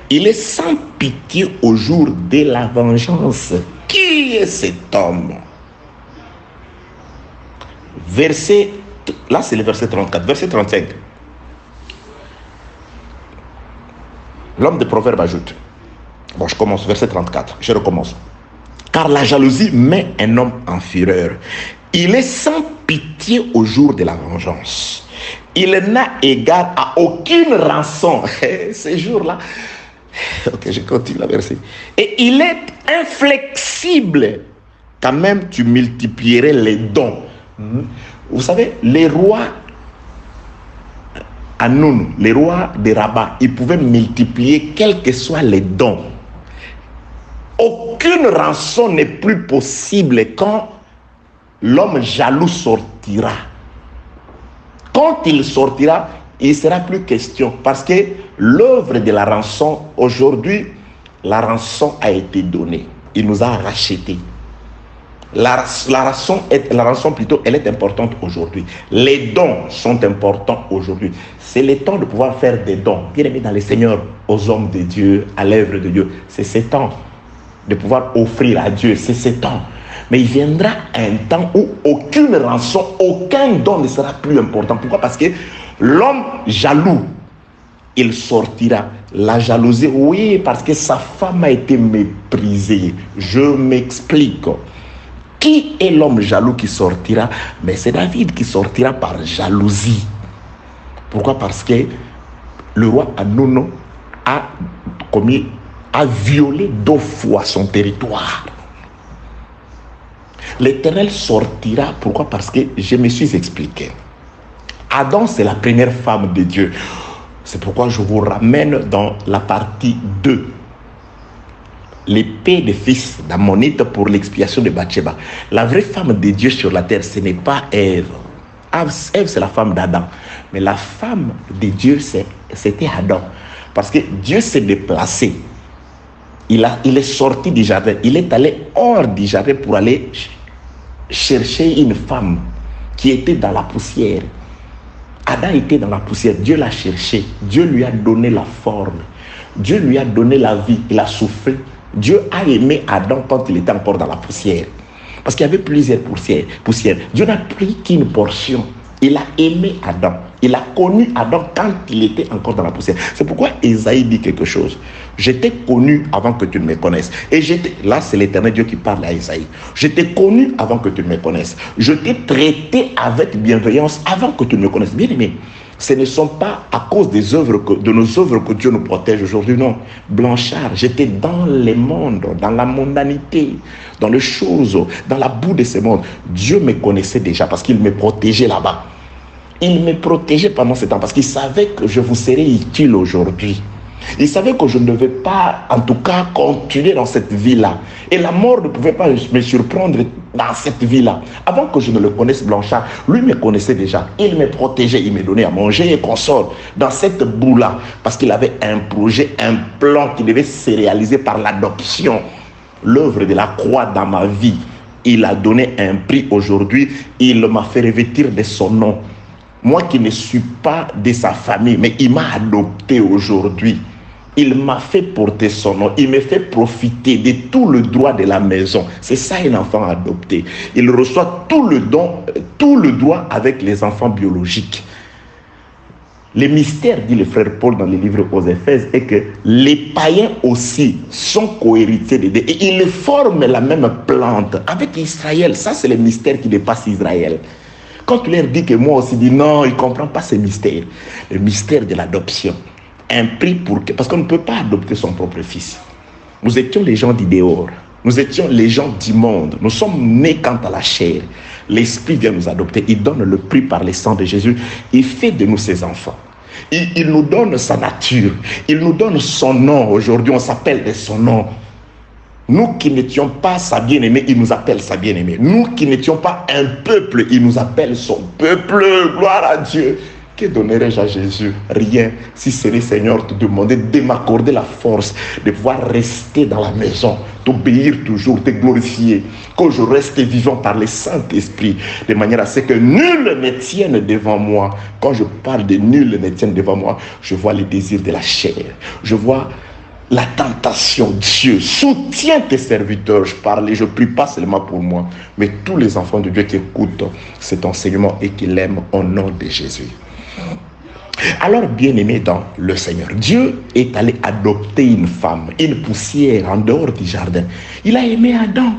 Il est sans pitié au jour de la vengeance. Qui est cet homme? Verset, là c'est le verset 34, verset 35. L'homme de Proverbe ajoute. Bon, je commence, verset 34, je recommence. Car la jalousie met un homme en fureur. Il est sans pitié au jour de la vengeance. Il n'a égard à aucune rançon. Ces jours-là. Ok, je continue la verset. Et il est inflexible. Quand même, tu multiplierais les dons. Vous savez, les rois Hanoun, les rois de Rabat, ils pouvaient multiplier quels que soient les dons. Aucune rançon n'est plus possible quand l'homme jaloux sortira. Quand il sortira, il ne sera plus question. Parce que l'œuvre de la rançon, aujourd'hui, la rançon a été donnée. Il nous a rachetés. La rançon plutôt, elle est importante aujourd'hui. Les dons sont importants aujourd'hui. C'est le temps de pouvoir faire des dons. Bien aimé dans le Seigneur, aux hommes de Dieu, à l'œuvre de Dieu. C'est ce temps de pouvoir offrir à Dieu. C'est ce temps. Mais il viendra un temps où aucune rançon, aucun don ne sera plus important. Pourquoi? Parce que l'homme jaloux, il sortira. La jalousie, oui, parce que sa femme a été méprisée. Je m'explique. Qui est l'homme jaloux qui sortira? Mais c'est David qui sortira par jalousie. Pourquoi? Parce que le roi Hanoun a violé 2 fois son territoire. L'Éternel sortira. Pourquoi? Parce que je me suis expliqué. Adam, c'est la première femme de Dieu. C'est pourquoi je vous ramène dans la partie 2. L'épée des fils d'Ammonite pour l'expiation de Bathsheba. La vraie femme de Dieu sur la terre, ce n'est pas Ève. Ève, c'est la femme d'Adam. Mais la femme de Dieu, c'était Adam. Parce que Dieu s'est déplacé. Il est sorti du jardin. Il est allé hors du jardin pour aller chercher une femme qui était dans la poussière. Adam était dans la poussière. Dieu l'a cherché. Dieu lui a donné la forme. Dieu lui a donné la vie. Il a soufflé. Dieu a aimé Adam quand il était encore dans la poussière. Parce qu'il y avait plusieurs poussières. Dieu n'a pris qu'une portion. Il a aimé Adam. Il a connu Adam quand il était encore dans la poussière. C'est pourquoi Ésaïe dit quelque chose. Je t'ai connu avant que tu ne me connaisses. Et là, c'est l'Éternel Dieu qui parle à Ésaïe. Je t'ai connu avant que tu ne me connaisses. Je t'ai traité avec bienveillance avant que tu ne me connaisses. Bien aimé, Ce ne sont pas à cause des œuvres de nos œuvres que Dieu nous protège aujourd'hui, non. Blanchard, j'étais dans les mondes, dans la mondanité, dans les choses, dans la boue de ce monde. Dieu me connaissait déjà parce qu'il me protégeait là-bas. Il me protégeait pendant ce temps parce qu'il savait que je vous serais utile aujourd'hui. Il savait que je ne devais pas, en tout cas, continuer dans cette vie-là. Et la mort ne pouvait pas me surprendre dans cette vie-là. Avant que je ne le connaisse, Blanchard, lui me connaissait déjà. Il me protégeait, il me donnait à manger et consort dans cette boue-là. Parce qu'il avait un projet, un plan qui devait se réaliser par l'adoption. L'œuvre de la croix dans ma vie. Il a donné un prix aujourd'hui. Il m'a fait revêtir de son nom. Moi qui ne suis pas de sa famille, mais il m'a adopté aujourd'hui. Il m'a fait porter son nom. Il me fait profiter de tout le droit de la maison. C'est ça un enfant adopté. Il reçoit tout le don, tout le droit avec les enfants biologiques. Le mystère, dit le frère Paul dans le livre aux Éphèses, est que les païens aussi sont cohéritiers de Dieu. Et ils forment la même plante avec Israël. Ça, c'est le mystère qui dépasse Israël. Quand tu leur dis que moi aussi, dis non, ils ne comprennent pas ce mystère. Le mystère de l'adoption. Un prix pour que... Parce qu'on ne peut pas adopter son propre fils. Nous étions les gens du dehors. Nous étions les gens du monde. Nous sommes nés quant à la chair. L'Esprit vient nous adopter. Il donne le prix par le sang de Jésus. Il fait de nous ses enfants. Il nous donne sa nature. Il nous donne son nom. Aujourd'hui, on s'appelle de son nom. Nous qui n'étions pas sa bien-aimée, il nous appelle sa bien-aimée. Nous qui n'étions pas un peuple, il nous appelle son peuple. Gloire à Dieu. Que donnerais-je à Jésus? Rien. Si ce n'est, Seigneur, te demander de m'accorder la force de pouvoir rester dans la maison, t'obéir toujours, te glorifier. Que je reste vivant par le Saint-Esprit, de manière à ce que nul ne tienne devant moi. Quand je parle de nul ne tienne devant moi, je vois les désirs de la chair. Je vois la tentation. Dieu soutient tes serviteurs. Je parle et je prie pas seulement pour moi, mais tous les enfants de Dieu qui écoutent cet enseignement et qui l'aiment au nom de Jésus. Alors, bien-aimé dans le Seigneur, Dieu est allé adopter une femme, une poussière en dehors du jardin. Il a aimé Adam.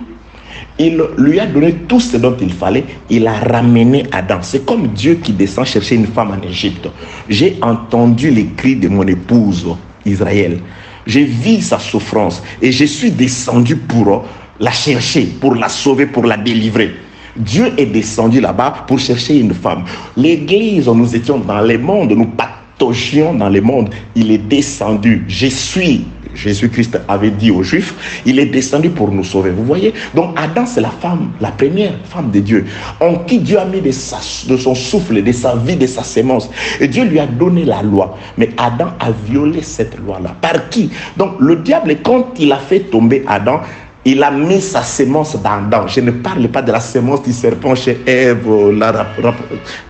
Il lui a donné tout ce dont il fallait. Il a ramené Adam. C'est comme Dieu qui descend chercher une femme en Égypte. J'ai entendu les cris de mon épouse, Israël. J'ai vu sa souffrance et je suis descendu pour la chercher, pour la sauver, pour la délivrer. Dieu est descendu là-bas pour chercher une femme. L'église, nous étions dans le monde, nous pataugions dans le monde. Il est descendu. Jésus-Christ avait dit aux Juifs, il est descendu pour nous sauver. Vous voyez? Donc Adam, c'est la femme, la première femme de Dieu, en qui Dieu a mis de son souffle, de sa vie, de sa sémence. Et Dieu lui a donné la loi. Mais Adam a violé cette loi-là. Par qui? Donc le diable, quand il a fait tomber Adam, il a mis sa sémence dans Adam. Je ne parle pas de la sémence du serpent chez Ève.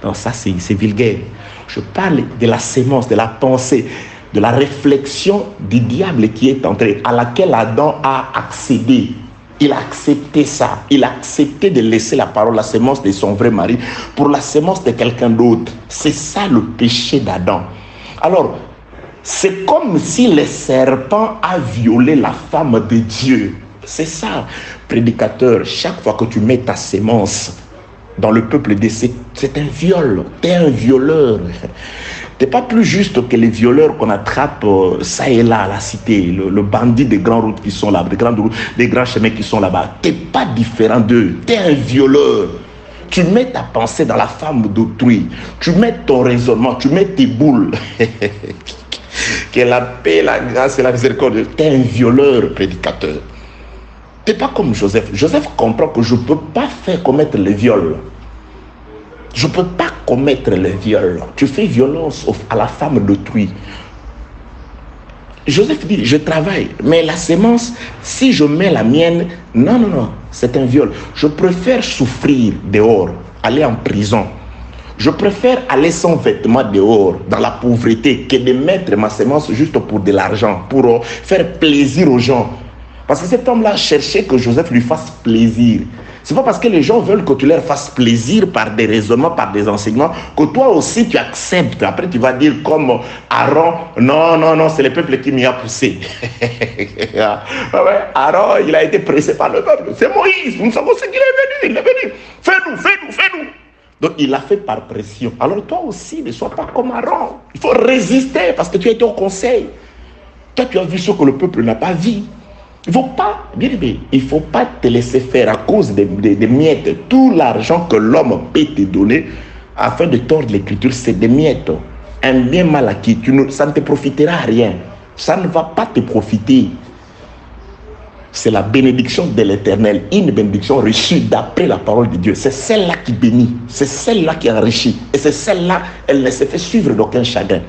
Non, ça c'est vulgaire. Je parle de la sémence, de la pensée, de la réflexion du diable qui est entré, à laquelle Adam a accédé. Il a accepté ça. Il a accepté de laisser la parole, la sémence de son vrai mari, pour la sémence de quelqu'un d'autre. C'est ça le péché d'Adam. Alors, c'est comme si le serpent a violé la femme de Dieu. C'est ça, prédicateur. Chaque fois que tu mets ta sémence dans le peuple décès, c'est un viol. Tu es un violeur. Tu n'es pas plus juste que les violeurs qu'on attrape ça et là à la cité, le bandit des grandes routes qui sont là, des grands chemins qui sont là-bas. Tu n'es pas différent d'eux. Tu es un violeur. Tu mets ta pensée dans la femme d'autrui. Tu mets ton raisonnement, tu mets tes boules. Que la paix, la grâce et la miséricorde. Tu es un violeur, prédicateur. Tu n'es pas comme Joseph. Joseph comprend que je ne peux pas faire commettre le viol. Je ne peux pas commettre le viol. Tu fais violence à la femme d'autrui. Joseph dit, je travaille, mais la sémence, si je mets la mienne, non, c'est un viol. Je préfère souffrir dehors, aller en prison. Je préfère aller sans vêtements dehors, dans la pauvreté, que de mettre ma sémence juste pour de l'argent, pour faire plaisir aux gens. Parce que cet homme-là cherchait que Joseph lui fasse plaisir. Ce n'est pas parce que les gens veulent que tu leur fasses plaisir par des raisonnements, par des enseignements, que toi aussi tu acceptes. Après tu vas dire comme Aaron, non, c'est le peuple qui m'y a poussé. Aaron, il a été pressé par le peuple. C'est Moïse, nous savons ce qu'il est venu. Il est venu. Fais-nous. Donc, il l'a fait par pression. Alors, toi aussi, ne sois pas comme Aaron. Il faut résister parce que tu as été au conseil. Toi, tu as vu ce que le peuple n'a pas vu. Il ne faut pas, bien aimé, il faut pas te laisser faire à cause des miettes. Tout l'argent que l'homme peut te donner afin de tordre l'écriture, c'est des miettes. Un bien mal acquis, ça ne te profitera à rien. Ça ne va pas te profiter. C'est la bénédiction de l'Éternel, une bénédiction reçue d'après la parole de Dieu. C'est celle-là qui bénit, c'est celle-là qui enrichit. Et c'est celle-là, elle ne se fait suivre d'aucun chagrin.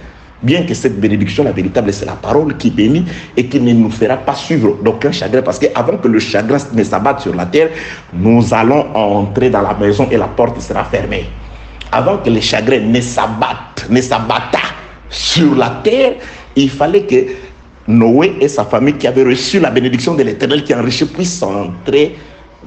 Bien que cette bénédiction, la véritable, c'est la parole qui bénit et qui ne nous fera pas suivre d'aucun chagrin. Parce qu'avant que le chagrin ne s'abatte sur la terre, nous allons entrer dans la maison et la porte sera fermée. Avant que les chagrins ne s'abattent sur la terre, il fallait que Noé et sa famille qui avaient reçu la bénédiction de l'Éternel qui enrichit puissent entrer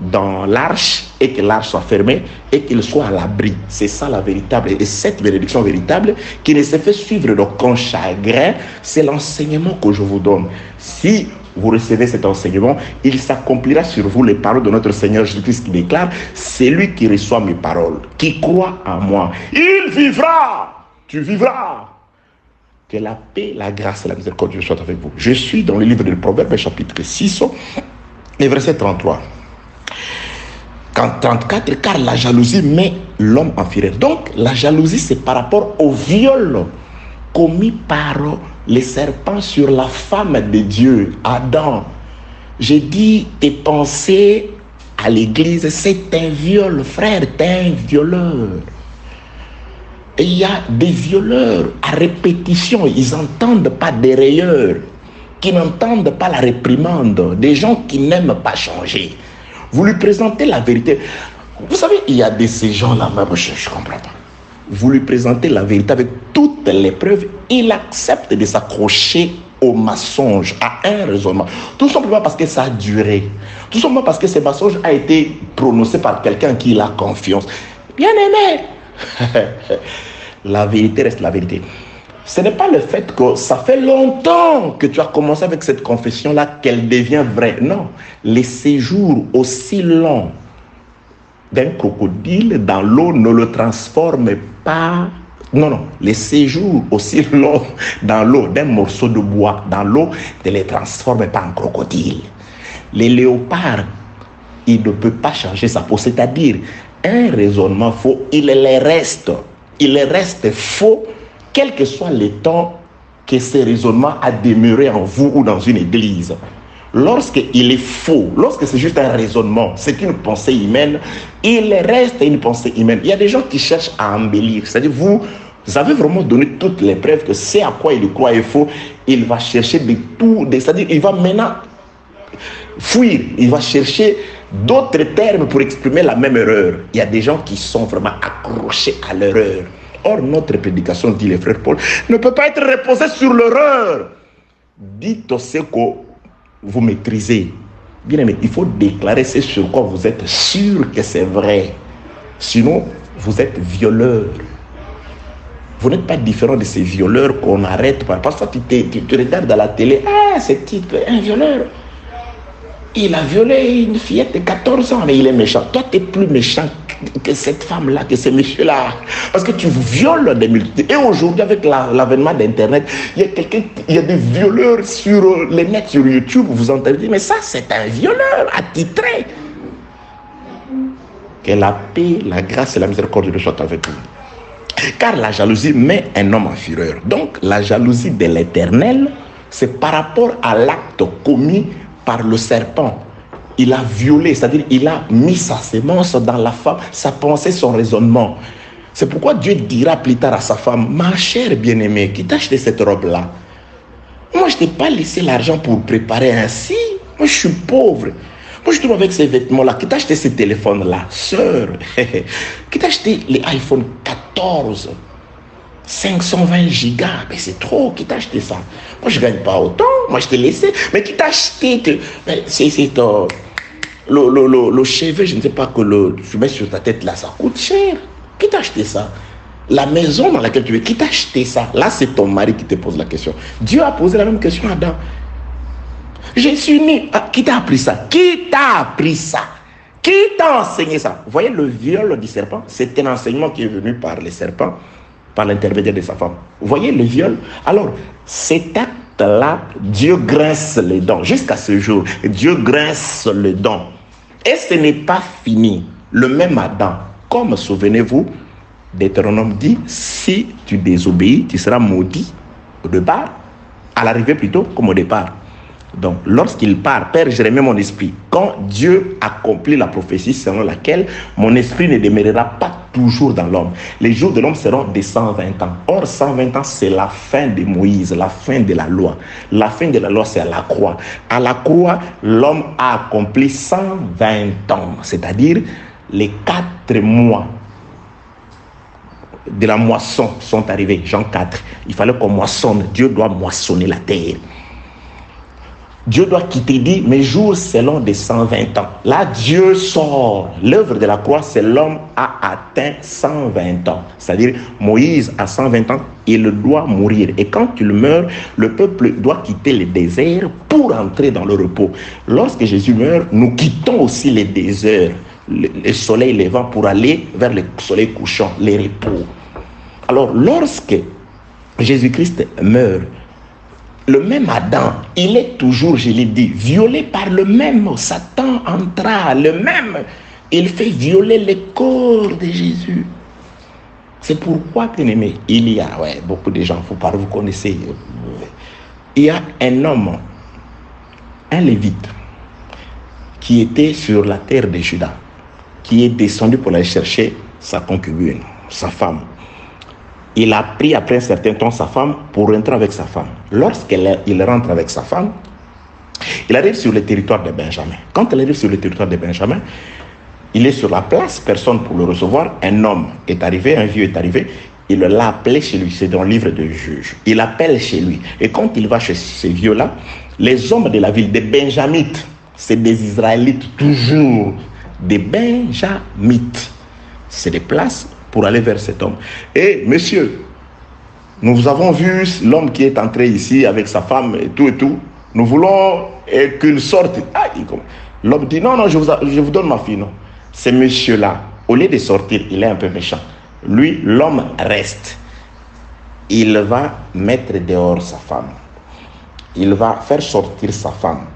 dans l'arche et que l'arche soit fermée et qu'ils soient à l'abri. C'est ça la véritable. Et cette bénédiction véritable qui ne se fait suivre d'aucun chagrin, c'est l'enseignement que je vous donne. Si vous recevez cet enseignement, il s'accomplira sur vous les paroles de notre Seigneur Jésus-Christ qui déclare: celui qui reçoit mes paroles, qui croit en moi, il vivra, tu vivras. Que la paix, la grâce et la miséricorde soient avec vous. Je suis dans le livre de Proverbes, chapitre 6, et verset 33. 34, car la jalousie met l'homme en fureur. Donc, la jalousie, c'est par rapport au viol commis par les serpents sur la femme de Dieu, Adam. J'ai dit, tes pensées à l'église, c'est un viol, frère, t'es un violeur. Et il y a des violeurs à répétition, ils n'entendent pas des railleurs, qui n'entendent pas la réprimande, des gens qui n'aiment pas changer. Vous lui présentez la vérité. Vous savez, il y a de ces gens-là, même je ne comprends pas. Vous lui présentez la vérité avec toutes les preuves, il accepte de s'accrocher au mensonge, à un raisonnement. Tout simplement parce que ça a duré. Tout simplement parce que ce mensonge a été prononcé par quelqu'un qui a confiance. Bien aimé. La vérité reste la vérité. Ce n'est pas le fait que ça fait longtemps que tu as commencé avec cette confession-là qu'elle devient vraie. Non, les séjours aussi longs d'un crocodile dans l'eau ne le transforment pas. Non, les séjours aussi longs dans l'eau d'un morceau de bois dans l'eau ne les transforment pas en crocodile. Les léopards, il ne peut pas changer sa peau. C'est-à-dire, un raisonnement faux, il reste faux, quel que soit le temps que ce raisonnement a demeuré en vous ou dans une église. Lorsqu'il est faux, lorsque c'est juste un raisonnement, c'est une pensée humaine, il reste une pensée humaine. Il y a des gens qui cherchent à embellir. C'est-à-dire, vous avez vraiment donné toutes les preuves que c'est à quoi il croit est faux. Il va chercher de tout, c'est-à-dire, il va maintenant fuir, il va chercher d'autres termes pour exprimer la même erreur. Il y a des gens qui sont vraiment accrochés à l'erreur. Or, notre prédication, dit le frère Paul, ne peut pas être reposée sur l'erreur. Dites ce que vous maîtrisez. Bien aimé, il faut déclarer ce sur quoi vous êtes sûr que c'est vrai. Sinon, vous êtes violeur. Vous n'êtes pas différent de ces violeurs qu'on arrête. Parfois, tu regardes à la télé, ah, c'est type, un violeur. Il a violé une fillette de 14 ans, mais il est méchant. Toi, tu es plus méchant que cette femme-là, que ce monsieur-là. Parce que tu violes des multitudes. Et aujourd'hui, avec l'avènement d'Internet, il y a des violeurs sur les nets, sur YouTube. Vous entendez, mais ça, c'est un violeur attitré. Que la paix, la grâce et la miséricorde soient avec vous. Car la jalousie met un homme en fureur. Donc, la jalousie de l'Éternel, c'est par rapport à l'acte commis par le serpent. Il a violé, c'est-à-dire il a mis sa sémence dans la femme, sa pensée, son raisonnement. C'est pourquoi Dieu dira plus tard à sa femme, ma chère bien-aimée, qui t'a acheté cette robe-là? Moi, je t'ai pas laissé l'argent pour préparer ainsi. Moi, je suis pauvre. Moi, je trouve avec ces vêtements-là. Qui t'a acheté ce téléphone-là? Sœur, qui t'a acheté les iPhone 14 520 gigas, mais c'est trop, qui t'a acheté ça? Moi, je ne gagne pas autant, moi, je t'ai laissé. Mais qui t'a acheté c'est le cheveu, je ne sais pas, que tu mets sur ta tête là, ça coûte cher. Qui t'a acheté ça? La maison dans laquelle tu es, qui t'a acheté ça? Là, c'est ton mari qui te pose la question. Dieu a posé la même question à Adam. Je suis né. Ah, qui t'a appris ça? Qui t'a appris ça? Qui t'a enseigné ça? Vous voyez, le viol du serpent, c'est un enseignement qui est venu par les serpents, par l'intermédiaire de sa femme. Vous voyez le viol? Alors, cet acte-là, Dieu grince les dents. Jusqu'à ce jour, Dieu grince les dents. Et ce n'est pas fini. Le même Adam, comme souvenez-vous, Deutéronome dit, si tu désobéis, tu seras maudit au départ, à l'arrivée plutôt, comme au départ. Donc, lorsqu'il part, Père, je remets mon esprit. Quand Dieu accomplit la prophétie selon laquelle mon esprit ne demeurera pas toujours dans l'homme. Les jours de l'homme seront de 120 ans. Or, 120 ans, c'est la fin de Moïse, la fin de la loi. La fin de la loi, c'est à la croix. À la croix, l'homme a accompli 120 ans, c'est-à-dire les 4 mois de la moisson sont arrivés. Jean 4, il fallait qu'on moissonne. Dieu doit moissonner la terre. Dieu doit quitter, dit, mes jours selon des 120 ans. Là, Dieu sort. L'œuvre de la croix, c'est l'homme a atteint 120 ans. C'est-à-dire, Moïse a 120 ans, il doit mourir. Et quand il meurt, le peuple doit quitter le désert pour entrer dans le repos. Lorsque Jésus meurt, nous quittons aussi les déserts, le soleil levant pour aller vers le soleil couchant, les repos. Alors, lorsque Jésus-Christ meurt, le même Adam, il est toujours, je l'ai dit, violé par le même. Satan entra, le même. Il fait violer le corps de Jésus. C'est pourquoi, bien aimé, il y a beaucoup de gens, vous connaissez, il y a un homme, un lévite, qui était sur la terre de Juda, qui est descendu pour aller chercher sa concubine, sa femme. Il a pris après un certain temps sa femme pour rentrer avec sa femme. Lorsqu'il rentre avec sa femme, il arrive sur le territoire de Benjamin. Quand il arrive sur le territoire de Benjamin, il est sur la place, personne pour le recevoir. Un homme est arrivé, un vieux est arrivé. Il l'a appelé chez lui, c'est dans le livre de Juges. Il appelle chez lui. Et quand il va chez ces vieux-là, les hommes de la ville, des Benjamites, c'est des Israélites toujours, des Benjamites. C'est des places pour aller vers cet homme. Et monsieur, nous avons vu l'homme qui est entré ici avec sa femme et tout. Nous voulons qu'il sorte. L'homme dit, non, je vous donne ma fille. Non. Ce monsieur-là, au lieu de sortir, il est un peu méchant. Lui, l'homme reste. Il va mettre dehors sa femme. Il va faire sortir sa femme.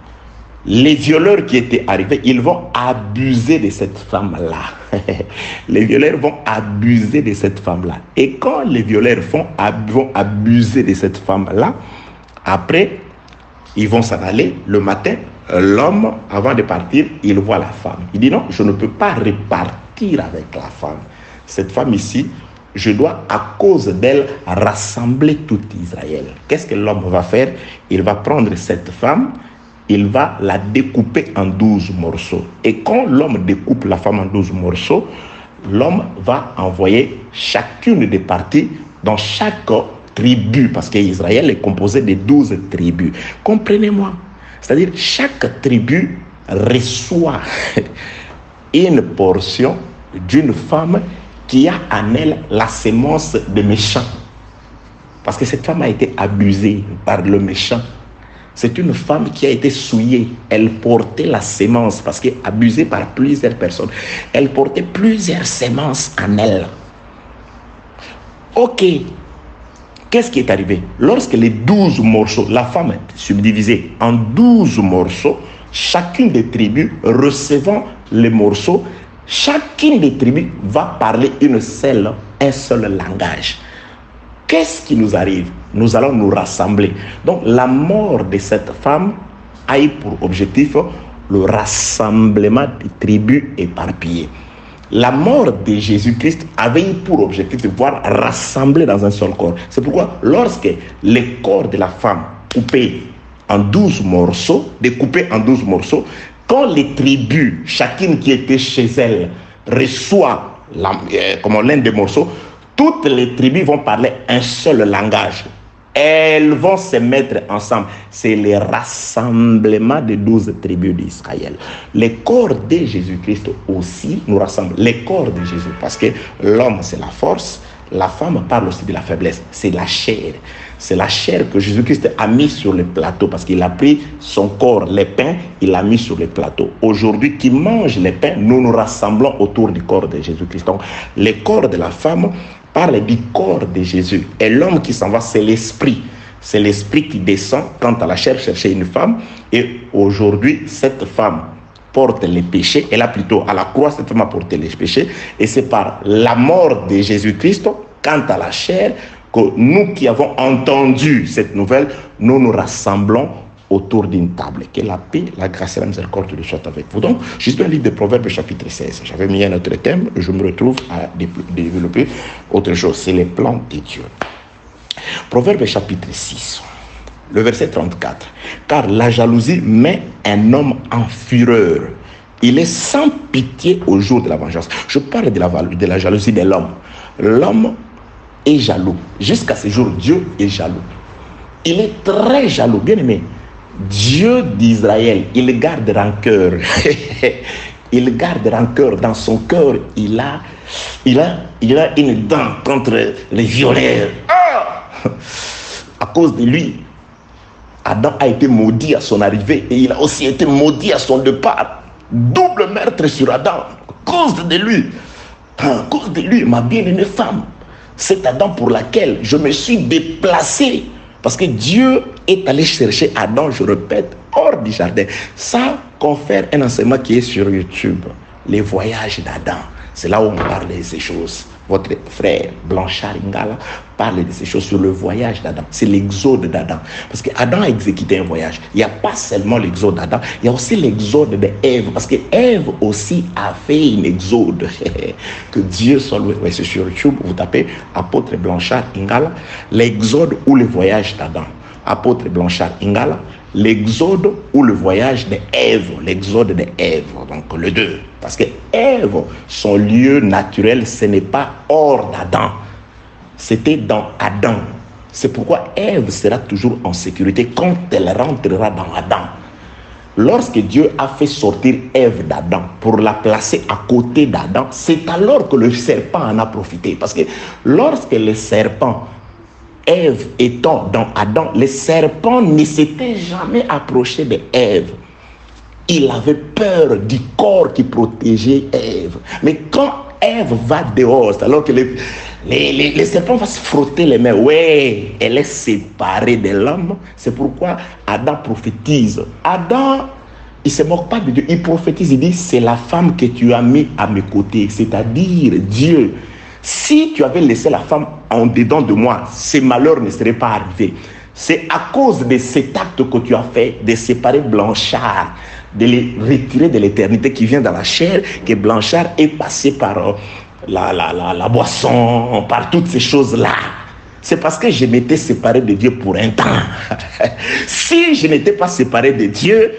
Les violeurs qui étaient arrivés, ils vont abuser de cette femme-là. Les violeurs vont abuser de cette femme-là. Et quand les violeurs vont abuser de cette femme-là, après, ils vont s'en aller. Le matin, l'homme, avant de partir, il voit la femme. Il dit non, je ne peux pas repartir avec la femme. Cette femme ici, je dois, à cause d'elle, rassembler tout Israël. Qu'est-ce que l'homme va faire? Il va prendre cette femme, il va la découper en 12 morceaux. Et quand l'homme découpe la femme en 12 morceaux, l'homme va envoyer chacune des parties dans chaque tribu, parce qu'Israël est composé de 12 tribus. Comprenez-moi. C'est-à-dire, chaque tribu reçoit une portion d'une femme qui a en elle la sémence de méchants. Parce que cette femme a été abusée par le méchant. C'est une femme qui a été souillée. Elle portait la sémence parce qu'elle est abusée par plusieurs personnes. Elle portait plusieurs sémences en elle. Ok. Qu'est-ce qui est arrivé? Lorsque les 12 morceaux, la femme est subdivisée en 12 morceaux, chacune des tribus recevant les morceaux, chacune des tribus va parler un seul langage. Qu'est-ce qui nous arrive? Nous allons nous rassembler. Donc la mort de cette femme a eu pour objectif le rassemblement des tribus éparpillées. La mort de Jésus-Christ avait eu pour objectif de pouvoir rassembler dans un seul corps. C'est pourquoi lorsque le corps de la femme coupé en 12 morceaux, découpé en 12 morceaux, quand les tribus, chacune qui était chez elle, reçoit l'un des morceaux, toutes les tribus vont parler un seul langage. Elles vont se mettre ensemble. C'est le rassemblement des 12 tribus d'Israël. Le corps de Jésus-Christ aussi nous rassemble. Le corps de Jésus. Parce que l'homme, c'est la force. La femme parle aussi de la faiblesse. C'est la chair. C'est la chair que Jésus-Christ a mis sur le plateau parce qu'il a pris son corps, les pains, il l'a mis sur le plateau. Aujourd'hui, qui mange les pains, nous nous rassemblons autour du corps de Jésus-Christ. Donc, le corps de la femme parle du corps de Jésus. Et l'homme qui s'en va, c'est l'esprit. C'est l'esprit qui descend quant à la chair chercher une femme. Et aujourd'hui, cette femme porte les péchés. Elle a plutôt, à la croix, cette femme a porté les péchés. Et c'est par la mort de Jésus-Christ, quant à la chair, que nous qui avons entendu cette nouvelle, nous nous rassemblons autour d'une table. Que la paix, la grâce et la miséricorde soient avec vous. Donc, juste un livre de Proverbes chapitre 16. J'avais mis un autre thème, je me retrouve à développer autre chose. C'est les plans de Dieu. Proverbes chapitre 6, le verset 34. Car la jalousie met un homme en fureur. Il est sans pitié au jour de la vengeance. Je parle de la jalousie de l'homme. L'homme est jaloux. Jusqu'à ce jour, Dieu est jaloux. Il est très jaloux. Bien aimé, Dieu d'Israël, il garde rancœur. Il garde rancœur dans son cœur. Il a une dent contre les violeurs. À cause de lui, Adam a été maudit à son arrivée et il a aussi été maudit à son départ. Double meurtre sur Adam à cause de lui. À cause de lui, ma bien-aimée femme, c'est Adam pour laquelle je me suis déplacé. Parce que Dieu est allé chercher Adam, je répète, hors du jardin. Ça confère un enseignement qui est sur YouTube. Les voyages d'Adam. C'est là où on parle de ces choses. Votre frère Blanchard Ingala parle de ces choses sur le voyage d'Adam. C'est l'exode d'Adam. Parce qu'Adam a exécuté un voyage. Il n'y a pas seulement l'exode d'Adam, il y a aussi l'exode d'Ève. Parce qu'Ève aussi a fait une exode. Que Dieu soit loué. Ouais, c'est sur YouTube, vous tapez apôtre Blanchard Ingala, l'exode ou le voyage d'Adam. Apôtre Blanchard Ingala, l'exode ou le voyage d'Ève. L'exode d'Ève. Donc le deux. Parce que Ève, son lieu naturel, ce n'est pas hors d'Adam. C'était dans Adam. C'est pourquoi Ève sera toujours en sécurité quand elle rentrera dans Adam. Lorsque Dieu a fait sortir Ève d'Adam pour la placer à côté d'Adam, c'est alors que le serpent en a profité. Parce que lorsque le serpent, Ève étant dans Adam, le serpent ne s'était jamais approché de Ève. Il avait peur du corps qui protégeait Ève. Mais quand Ève va dehors, alors que les serpents vont se frotter les mains, ouais, elle est séparée de l'homme. C'est pourquoi Adam prophétise. Adam, il ne se moque pas de Dieu. Il prophétise, il dit, c'est la femme que tu as mis à mes côtés. C'est-à-dire, Dieu, si tu avais laissé la femme en dedans de moi, ces malheurs ne seraient pas arrivés. C'est à cause de cet acte que tu as fait, de séparer Blanchard, de les retirer de l'éternité qui vient dans la chair, que Blanchard est passé par la boisson, par toutes ces choses-là. C'est parce que je m'étais séparé de Dieu pour un temps. Si je n'étais pas séparé de Dieu,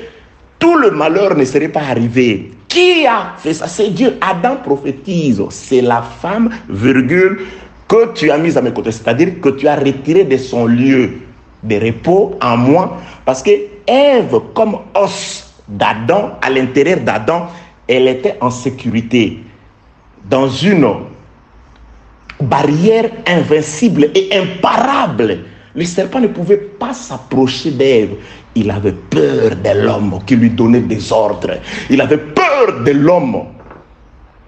tout le malheur ne serait pas arrivé. Qui a fait ça? C'est Dieu. Adam prophétise. C'est la femme, virgule, que tu as mise à mes côtés. C'est-à-dire que tu as retiré de son lieu de repos en moi. Parce que Ève, comme os d'Adam, à l'intérieur d'Adam, elle était en sécurité dans une barrière invincible et imparable. Le serpent ne pouvait pas s'approcher d'Ève. Il avait peur de l'homme qui lui donnait des ordres. Il avait peur de l'homme.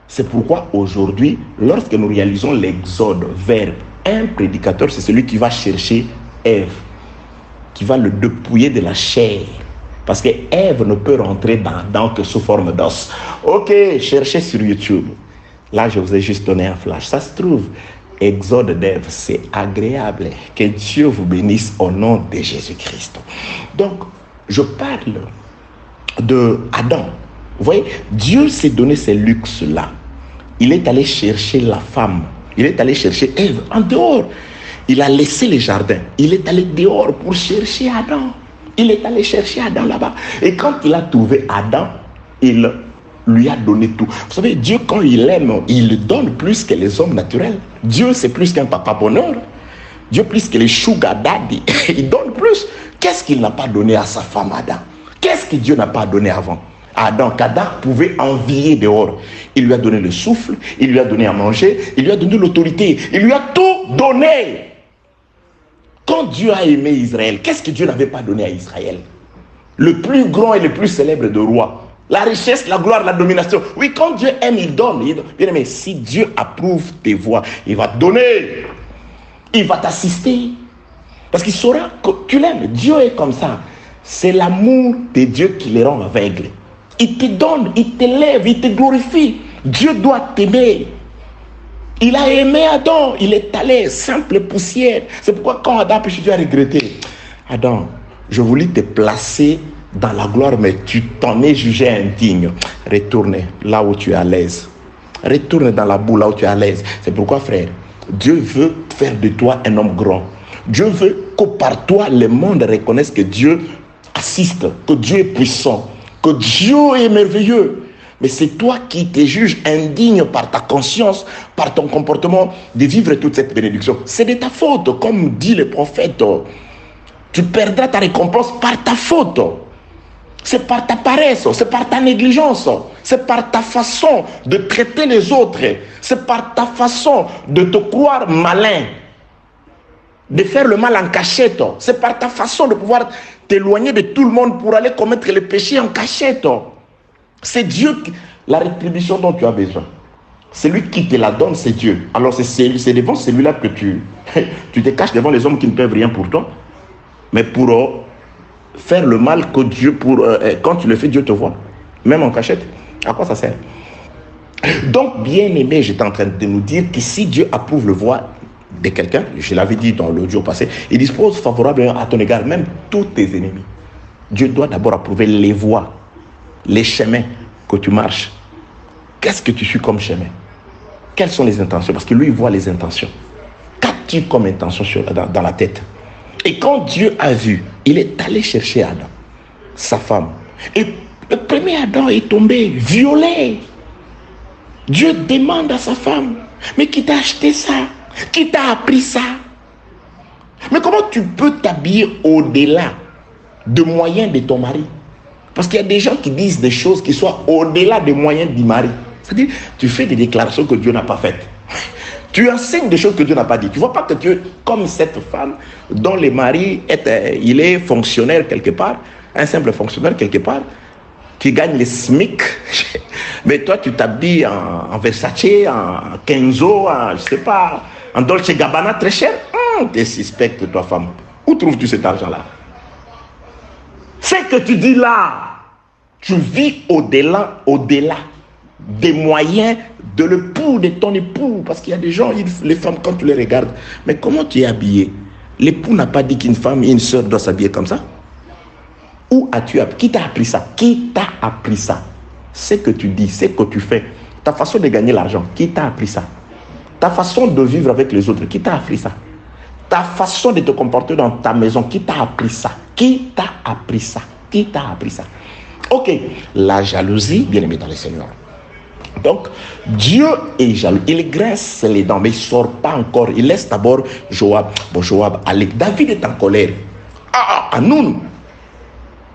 C'est pourquoi aujourd'hui, lorsque nous réalisons l'exode vers un prédicateur, c'est celui qui va chercher Ève, qui va le dépouiller de la chair. Parce que Ève ne peut rentrer dans que sous forme d'os. Ok, cherchez sur YouTube. Là, je vous ai juste donné un flash. Ça se trouve, Exode d'Ève, c'est agréable. Que Dieu vous bénisse au nom de Jésus-Christ. Donc, je parle de Adam. Vous voyez, Dieu s'est donné ces luxes-là. Il est allé chercher la femme. Il est allé chercher Ève en dehors. Il a laissé le jardin. Il est allé dehors pour chercher Adam. Il est allé chercher Adam là-bas. Et quand il a trouvé Adam, il lui a donné tout. Vous savez, Dieu, quand il aime, il donne plus que les hommes naturels. Dieu, c'est plus qu'un papa bonheur. Dieu, plus que les sugar daddy. Il donne plus. Qu'est-ce qu'il n'a pas donné à sa femme Adam? Qu'est-ce que Dieu n'a pas donné avant? Adam, qu'Adam pouvait envier dehors. Il lui a donné le souffle, il lui a donné à manger, il lui a donné l'autorité, il lui a tout donné. Quand Dieu a aimé Israël, qu'est-ce que Dieu n'avait pas donné à Israël? Le plus grand et le plus célèbre de rois. La richesse, la gloire, la domination. Oui, quand Dieu aime, il donne. Bien aimé, si Dieu approuve tes voies, il va te donner. Il va t'assister. Parce qu'il saura que tu l'aimes. Dieu est comme ça. C'est l'amour de Dieu qui les rend aveugles. Il te donne, il t'élève, il te glorifie. Dieu doit t'aimer. Il a aimé Adam. Il est allé, simple poussière. C'est pourquoi quand Adam a péché, Dieu a regretté. Adam, je voulais te placer dans la gloire, mais tu t'en es jugé indigne. Retourne là où tu es à l'aise. Retourne dans la boue là où tu es à l'aise. C'est pourquoi, frère, Dieu veut faire de toi un homme grand. Dieu veut que par toi, le monde reconnaisse que Dieu assiste, que Dieu est puissant, que Dieu est merveilleux. Mais c'est toi qui te juges indigne par ta conscience, par ton comportement, de vivre toute cette bénédiction. C'est de ta faute, comme dit le prophète. Tu perdras ta récompense par ta faute. C'est par ta paresse, c'est par ta négligence, c'est par ta façon de traiter les autres, c'est par ta façon de te croire malin, de faire le mal en cachette. C'est par ta façon de pouvoir t'éloigner de tout le monde pour aller commettre le péché en cachette. C'est Dieu, la rétribution dont tu as besoin. Celui qui te la donne, c'est Dieu. Alors c'est devant celui-là que tu te caches devant les hommes qui ne peuvent rien pour toi. Mais pour faire le mal que Dieu, quand tu le fais, Dieu te voit. Même en cachette. À quoi ça sert? Donc, bien aimé, j'étais en train de nous dire que si Dieu approuve le voie de quelqu'un, je l'avais dit dans l'audio passé, il dispose favorablement à ton égard, même tous tes ennemis. Dieu doit d'abord approuver les voies, les chemins que tu marches. Qu'est-ce que tu suis comme chemin? Quelles sont les intentions? Parce que lui, il voit les intentions. Qu'as-tu comme intention dans la tête? Et quand Dieu a vu, il est allé chercher Adam, sa femme. Et le premier Adam est tombé, violé. Dieu demande à sa femme, mais qui t'a acheté ça? Qui t'a appris ça? Mais comment tu peux t'habiller au-delà des moyens de ton mari? Parce qu'il y a des gens qui disent des choses qui soient au-delà des moyens du mari. C'est-à-dire, tu fais des déclarations que Dieu n'a pas faites. Tu enseignes des choses que Dieu n'a pas dit. Tu ne vois pas que Dieu, comme cette femme dont le mari il est fonctionnaire quelque part, un simple fonctionnaire quelque part, qui gagne le SMIC, mais toi tu t'habilles en Versace, en Kenzo, je ne sais pas, en Dolce Gabbana très cher. Tu es suspecte, toi femme. Où trouves-tu cet argent-là? Ce que tu dis là, tu vis au-delà des moyens de l'époux, de ton époux. Parce qu'il y a des gens, les femmes, quand tu les regardes, mais comment tu es habillé? L'époux n'a pas dit qu'une femme et une soeur doivent s'habiller comme ça. Où as-tu appris? Qui t'a appris ça? Qui t'a appris ça? Ce que tu dis, ce que tu fais, ta façon de gagner l'argent, qui t'a appris ça? Ta façon de vivre avec les autres, qui t'a appris ça? Ta façon de te comporter dans ta maison, qui t'a appris ça? Qui t'a appris ça? Qui t'a appris ça? Ok, la jalousie, bien aimé dans le Seigneur. Donc, Dieu est jaloux. Il grince les dents, mais il ne sort pas encore. Il laisse d'abord Joab. Bon, Joab, allez, David est en colère. Hanoun,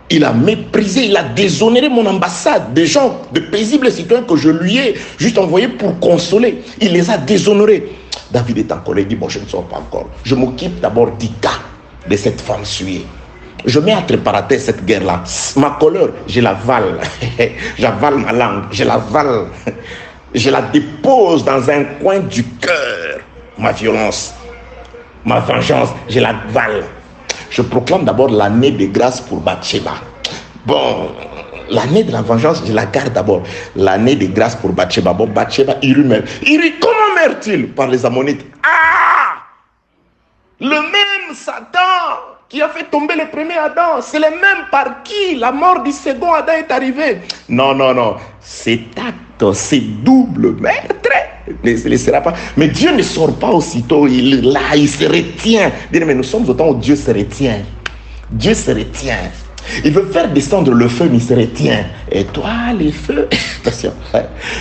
il a méprisé, il a déshonoré mon ambassade. Des gens, de paisibles citoyens que je lui ai juste envoyés pour consoler. Il les a déshonorés. David est en colère. Il dit, bon, je ne sors pas encore. Je m'occupe d'abord du cas de cette femme suée. Je mets entre parenthèses cette guerre-là. Ma colère, je l'avale. J'avale ma langue, je l'avale. Je la dépose dans un coin du cœur. Ma violence, ma vengeance, je l'avale. Je proclame d'abord l'année de grâce pour Bathsheba. Bon, l'année de la vengeance, je la garde d'abord. L'année de grâce pour Bathsheba. Bon, Bathsheba, il meurt. Comment meurt-il? Par les Ammonites. Le même Satan qui a fait tomber le premier Adam, c'est le même par qui la mort du second Adam est arrivée. Non. Cet acte, c'est double meurtre. Ne se laissera pas. Mais Dieu ne sort pas aussitôt. Il se retient. Mais nous sommes au temps où Dieu se retient. Dieu se retient. Il veut faire descendre le feu, mais il se retient. Et toi, les feux, attention,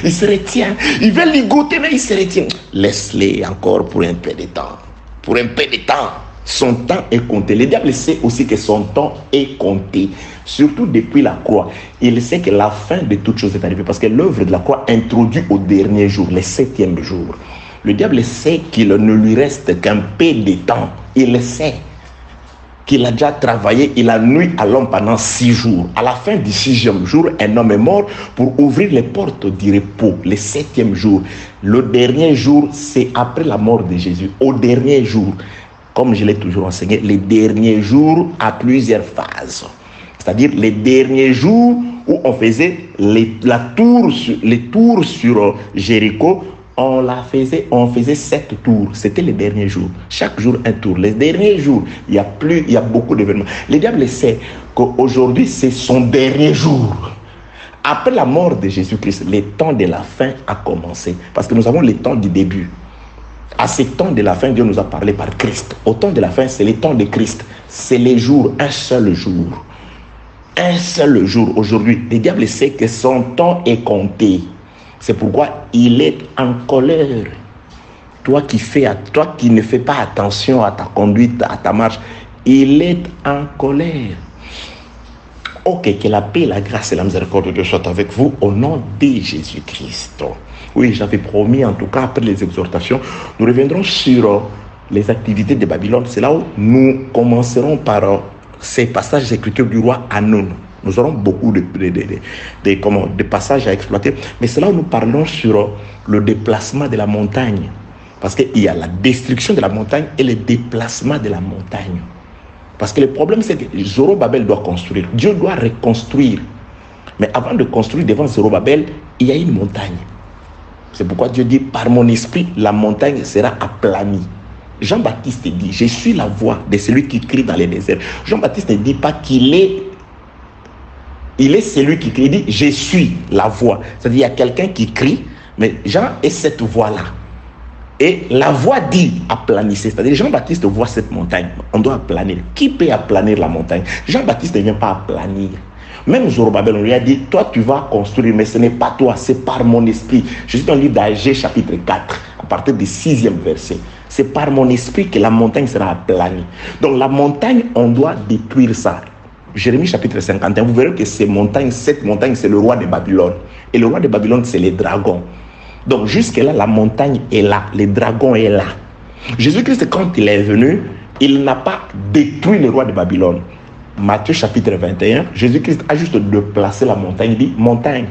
il se retient. Il veut ligoter, mais il se retient. Laisse-les encore pour un peu de temps. Pour un peu de temps. Son temps est compté. Le diable sait aussi que son temps est compté. Surtout depuis la croix. Il sait que la fin de toute chose est arrivée. Parce que l'œuvre de la croix introduit au dernier jour, le 7e jour. Le diable sait qu'il ne lui reste qu'un peu de temps. Il le sait. qu'il a déjà travaillé, il a nuit à l'homme pendant 6 jours. À la fin du 6e jour, un homme est mort pour ouvrir les portes du repos, le 7e jour. Le dernier jour, c'est après la mort de Jésus. Au dernier jour, comme je l'ai toujours enseigné, les derniers jours à plusieurs phases. C'est-à-dire les derniers jours où on faisait les tours sur Jéricho, on faisait 7 tours. C'était les derniers jours. Chaque jour, un tour. Les derniers jours, il y a beaucoup d'événements. Le diable sait qu'aujourd'hui, c'est son dernier jour. Après la mort de Jésus-Christ, le temps de la fin a commencé. Parce que nous avons le temps du début. À ce temps de la fin, Dieu nous a parlé par Christ. Au temps de la fin, c'est le temps de Christ. C'est les jours, un seul jour. Un seul jour. Aujourd'hui, le diable sait que son temps est compté. C'est pourquoi il est en colère. Toi qui ne fais pas attention à ta conduite, à ta marche, il est en colère. Ok, que la paix, la grâce et la miséricorde de Dieu soient avec vous au nom de Jésus-Christ. Oui, j'avais promis, en tout cas, après les exhortations, nous reviendrons sur les activités de Babylone. C'est là où nous commencerons par ces passages d'écriture du roi Hanun. Nous aurons beaucoup de passages à exploiter. Mais c'est là où nous parlons sur le déplacement de la montagne. Parce qu'il y a la destruction de la montagne et le déplacement de la montagne. Parce que le problème, c'est que Zorobabel doit construire. Dieu doit reconstruire. Mais avant de construire devant Zorobabel, il y a une montagne. C'est pourquoi Dieu dit, par mon esprit, la montagne sera aplanie. Jean-Baptiste dit, je suis la voix de celui qui crie dans les déserts. Jean-Baptiste ne dit pas qu'il est... Il est celui qui crie, il dit, je suis la voix. C'est-à-dire, il y a quelqu'un qui crie, mais Jean est cette voix-là. Et la voix dit aplanissez. C'est-à-dire, Jean-Baptiste voit cette montagne. On doit aplanir. Qui peut aplanir la montagne? Jean-Baptiste ne vient pas aplanir. Même Zorobabel, on lui a dit, toi tu vas construire, mais ce n'est pas toi, c'est par mon esprit. Je suis dans le livre d'Agé, chapitre 4, à partir du 6e verset. C'est par mon esprit que la montagne sera aplanie. Donc la montagne, on doit détruire ça. Jérémie chapitre 51, vous verrez que cette montagne, c'est le roi de Babylone. Et le roi de Babylone, c'est les dragons. Donc jusque-là, la montagne est là, le dragon est là. Jésus-Christ, quand il est venu, il n'a pas détruit le roi de Babylone. Matthieu chapitre 21, Jésus-Christ a juste déplacé la montagne. Il dit, montagne,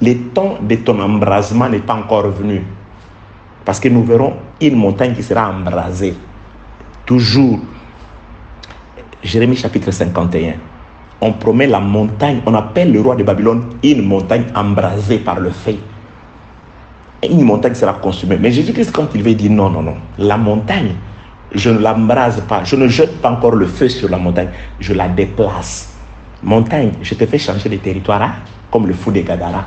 le temps de ton embrasement n'est pas encore venu. Parce que nous verrons une montagne qui sera embrasée. Toujours. Jérémie chapitre 51. On promet la montagne, on appelle le roi de Babylone une montagne embrasée par le feu. Une montagne sera consumée. Mais Jésus-Christ, quand il veut dire non, non, non, la montagne, je ne l'embrase pas, je ne jette pas encore le feu sur la montagne, je la déplace. Montagne, je te fais changer de territoire, hein, comme le fou de Gadara.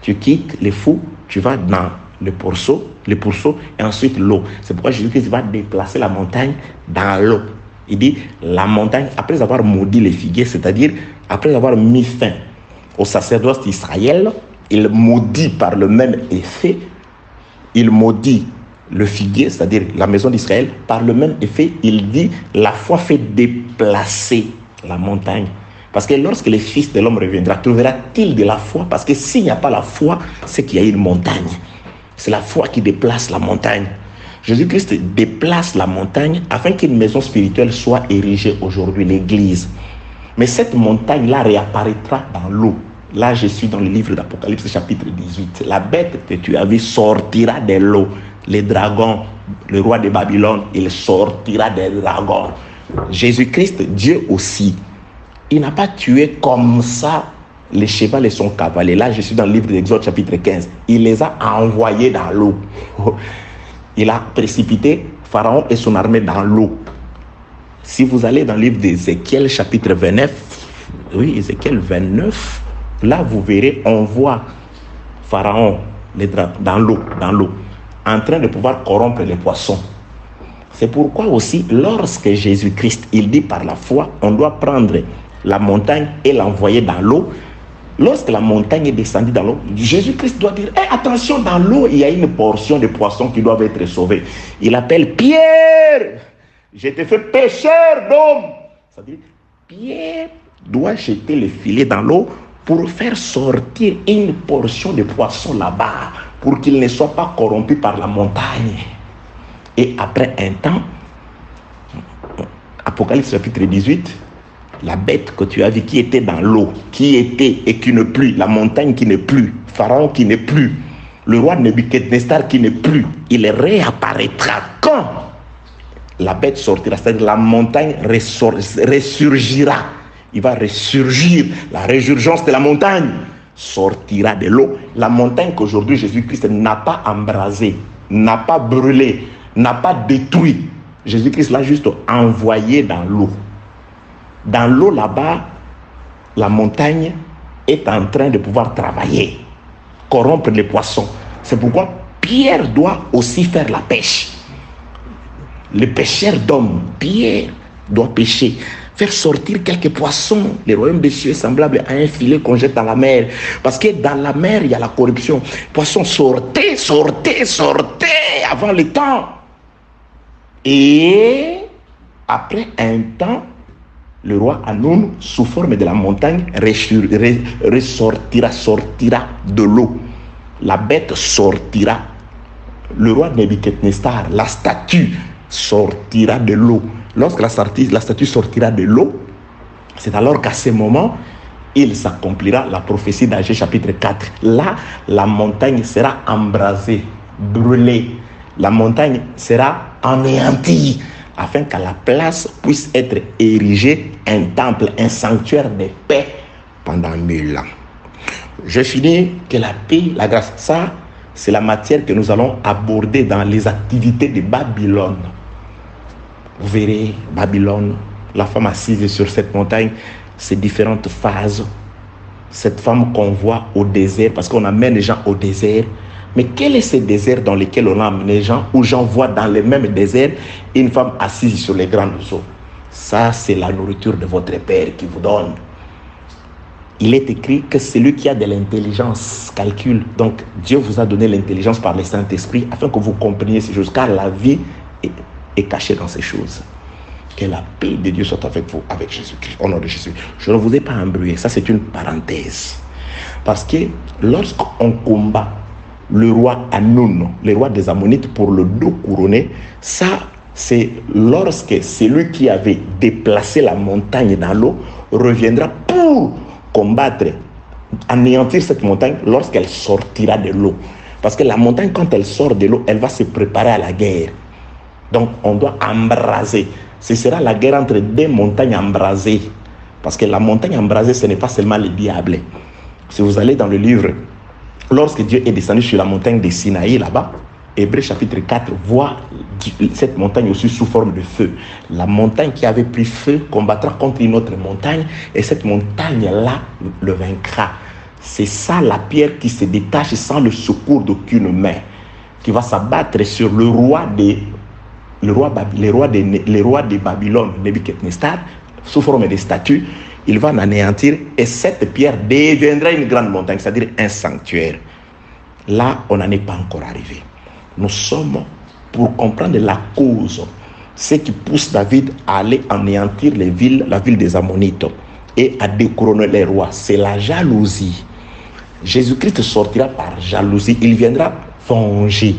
Tu quittes les fous, tu vas dans le pourceau et ensuite l'eau. C'est pourquoi Jésus-Christ va déplacer la montagne dans l'eau. Il dit, la montagne, après avoir maudit les figuiers, c'est-à-dire après avoir mis fin au sacerdoce d'Israël, il maudit par le même effet, il maudit le figuier, c'est-à-dire la maison d'Israël, par le même effet, il dit, la foi fait déplacer la montagne. Parce que lorsque le Fils de l'homme reviendra, trouvera-t-il de la foi? Parce que s'il n'y a pas la foi, c'est qu'il y a une montagne. C'est la foi qui déplace la montagne. Jésus-Christ déplace la montagne afin qu'une maison spirituelle soit érigée aujourd'hui, l'église. Mais cette montagne-là réapparaîtra dans l'eau. Là, je suis dans le livre d'Apocalypse, chapitre 18. La bête que tu as vue sortira de l'eau. Les dragons, le roi de Babylone, il sortira des dragons. Jésus-Christ, Dieu aussi, il n'a pas tué comme ça les chevals et son cavalier. Là, je suis dans le livre d'Exode, chapitre 15. Il les a envoyés dans l'eau. Il a précipité Pharaon et son armée dans l'eau. Si vous allez dans le livre d'Ézéchiel, chapitre 29, oui, Ézéchiel 29, là, vous verrez, on voit Pharaon dans l'eau, en train de pouvoir corrompre les poissons. C'est pourquoi aussi, lorsque Jésus-Christ, il dit par la foi, on doit prendre la montagne et l'envoyer dans l'eau. Lorsque la montagne est descendue dans l'eau, Jésus-Christ doit dire, hey, attention, dans l'eau, il y a une portion de poissons qui doivent être sauvés. Il appelle Pierre, je te fais pêcheur d'hommes. C'est-à-dire, Pierre doit jeter le filet dans l'eau pour faire sortir une portion de poissons là-bas, pour qu'il ne soit pas corrompu par la montagne. Et après un temps, Apocalypse chapitre 18, la bête que tu as vue qui était dans l'eau, qui était et qui ne plus, la montagne qui n'est plus, Pharaon qui n'est plus, le roi Nebuchadnezzar qui n'est plus, il réapparaîtra quand la bête sortira, c'est-à-dire la montagne ressurgira. Il va ressurgir, la résurgence de la montagne sortira de l'eau. La montagne qu'aujourd'hui Jésus-Christ n'a pas embrasée, n'a pas brûlé, n'a pas détruit. Jésus-Christ l'a juste envoyé dans l'eau. Dans l'eau là-bas, la montagne est en train de pouvoir travailler, corrompre les poissons. C'est pourquoi Pierre doit aussi faire la pêche. Le pêcheur d'hommes, Pierre, doit pêcher, faire sortir quelques poissons. Le royaume des cieux est semblable à un filet qu'on jette dans la mer. Parce que dans la mer, il y a la corruption. Poissons, sortez, sortez, sortez avant le temps. Et après un temps, le roi Hanoun, sous forme de la montagne, sortira de l'eau. La bête sortira. Le roi Nebuchadnezzar, la statue, sortira de l'eau. Lorsque la statue sortira de l'eau, c'est alors qu'à ce moment, il s'accomplira la prophétie d'Agé chapitre 4. Là, la montagne sera embrasée, brûlée. La montagne sera anéantie, afin qu'à la place puisse être érigé un temple, un sanctuaire de paix pendant 1000 ans. Je finis que la paix, la grâce, ça, c'est la matière que nous allons aborder dans les activités de Babylone. Vous verrez, Babylone, la femme assise sur cette montagne, ces différentes phases. Cette femme qu'on voit au désert, parce qu'on amène les gens au désert. Mais quel est ce désert dans lequel on amène les gens, où j'en vois dans le même désert une femme assise sur les grandes eaux? Ça, c'est la nourriture de votre Père qui vous donne. Il est écrit que celui qui a de l'intelligence calcule. Donc, Dieu vous a donné l'intelligence par le Saint-Esprit afin que vous compreniez ces choses, car la vie est cachée dans ces choses. Que la paix de Dieu soit avec vous, avec Jésus-Christ, au nom de Jésus. Je ne vous ai pas embrouillé, ça c'est une parenthèse. Parce que lorsqu'on combat le roi Hanoun, le roi des Ammonites, pour le dos couronné, ça c'est lorsque celui qui avait déplacé la montagne dans l'eau reviendra pour combattre, anéantir cette montagne lorsqu'elle sortira de l'eau. Parce que la montagne, quand elle sort de l'eau, elle va se préparer à la guerre. Donc on doit embraser. Ce sera la guerre entre deux montagnes embrasées. Parce que la montagne embrasée, ce n'est pas seulement le diable. Si vous allez dans le livre, lorsque Dieu est descendu sur la montagne de Sinaï, là-bas, Hébreux chapitre 4 voit cette montagne aussi sous forme de feu. La montagne qui avait pris feu combattra contre une autre montagne et cette montagne-là le vaincra. C'est ça la pierre qui se détache sans le secours d'aucune main, qui va s'abattre sur le roi de Babylone, Nebuchadnezzar, sous forme de statue. Il va l'anéantir et cette pierre deviendra une grande montagne, c'est-à-dire un sanctuaire. Là, on n'en est pas encore arrivé. Nous sommes pour comprendre la cause, ce qui pousse David à aller anéantir la ville des Ammonites et à découronner les rois. C'est la jalousie. Jésus-Christ sortira par jalousie. Il viendra venger.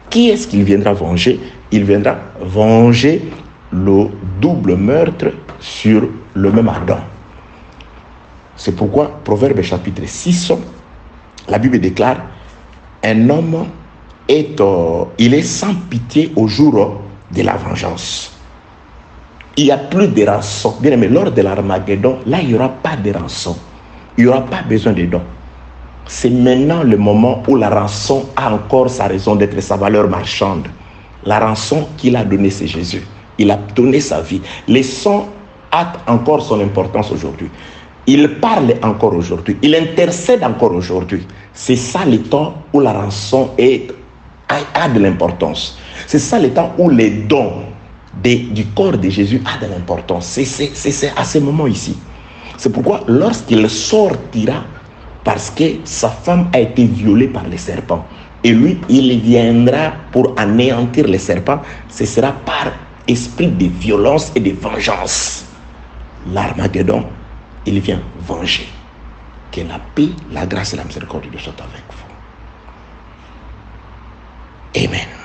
Qui est-ce qu'il viendra venger? Il viendra venger le double meurtre sur le même Adam. C'est pourquoi, Proverbe chapitre 6, la Bible déclare, un homme il est sans pitié au jour de la vengeance. Il n'y a plus de rançon. Bien aimé, lors de l'Armageddon, là, il n'y aura pas de rançon. Il n'y aura pas besoin de dons. C'est maintenant le moment où la rançon a encore sa raison d'être, sa valeur marchande. La rançon qu'il a donnée, c'est Jésus. Il a donné sa vie. Le sang a encore son importance aujourd'hui. Il parle encore aujourd'hui. Il intercède encore aujourd'hui. C'est ça le temps où la rançon a de l'importance. C'est ça le temps où les dons du corps de Jésus a de l'importance. C'est à ce moment ici. C'est pourquoi lorsqu'il sortira, parce que sa femme a été violée par les serpents, et lui, il viendra pour anéantir les serpents, ce sera par esprit de violence et de vengeance. L'Armageddon, il vient venger. Que la paix, la grâce et la miséricorde de Dieu soient avec vous. Amen.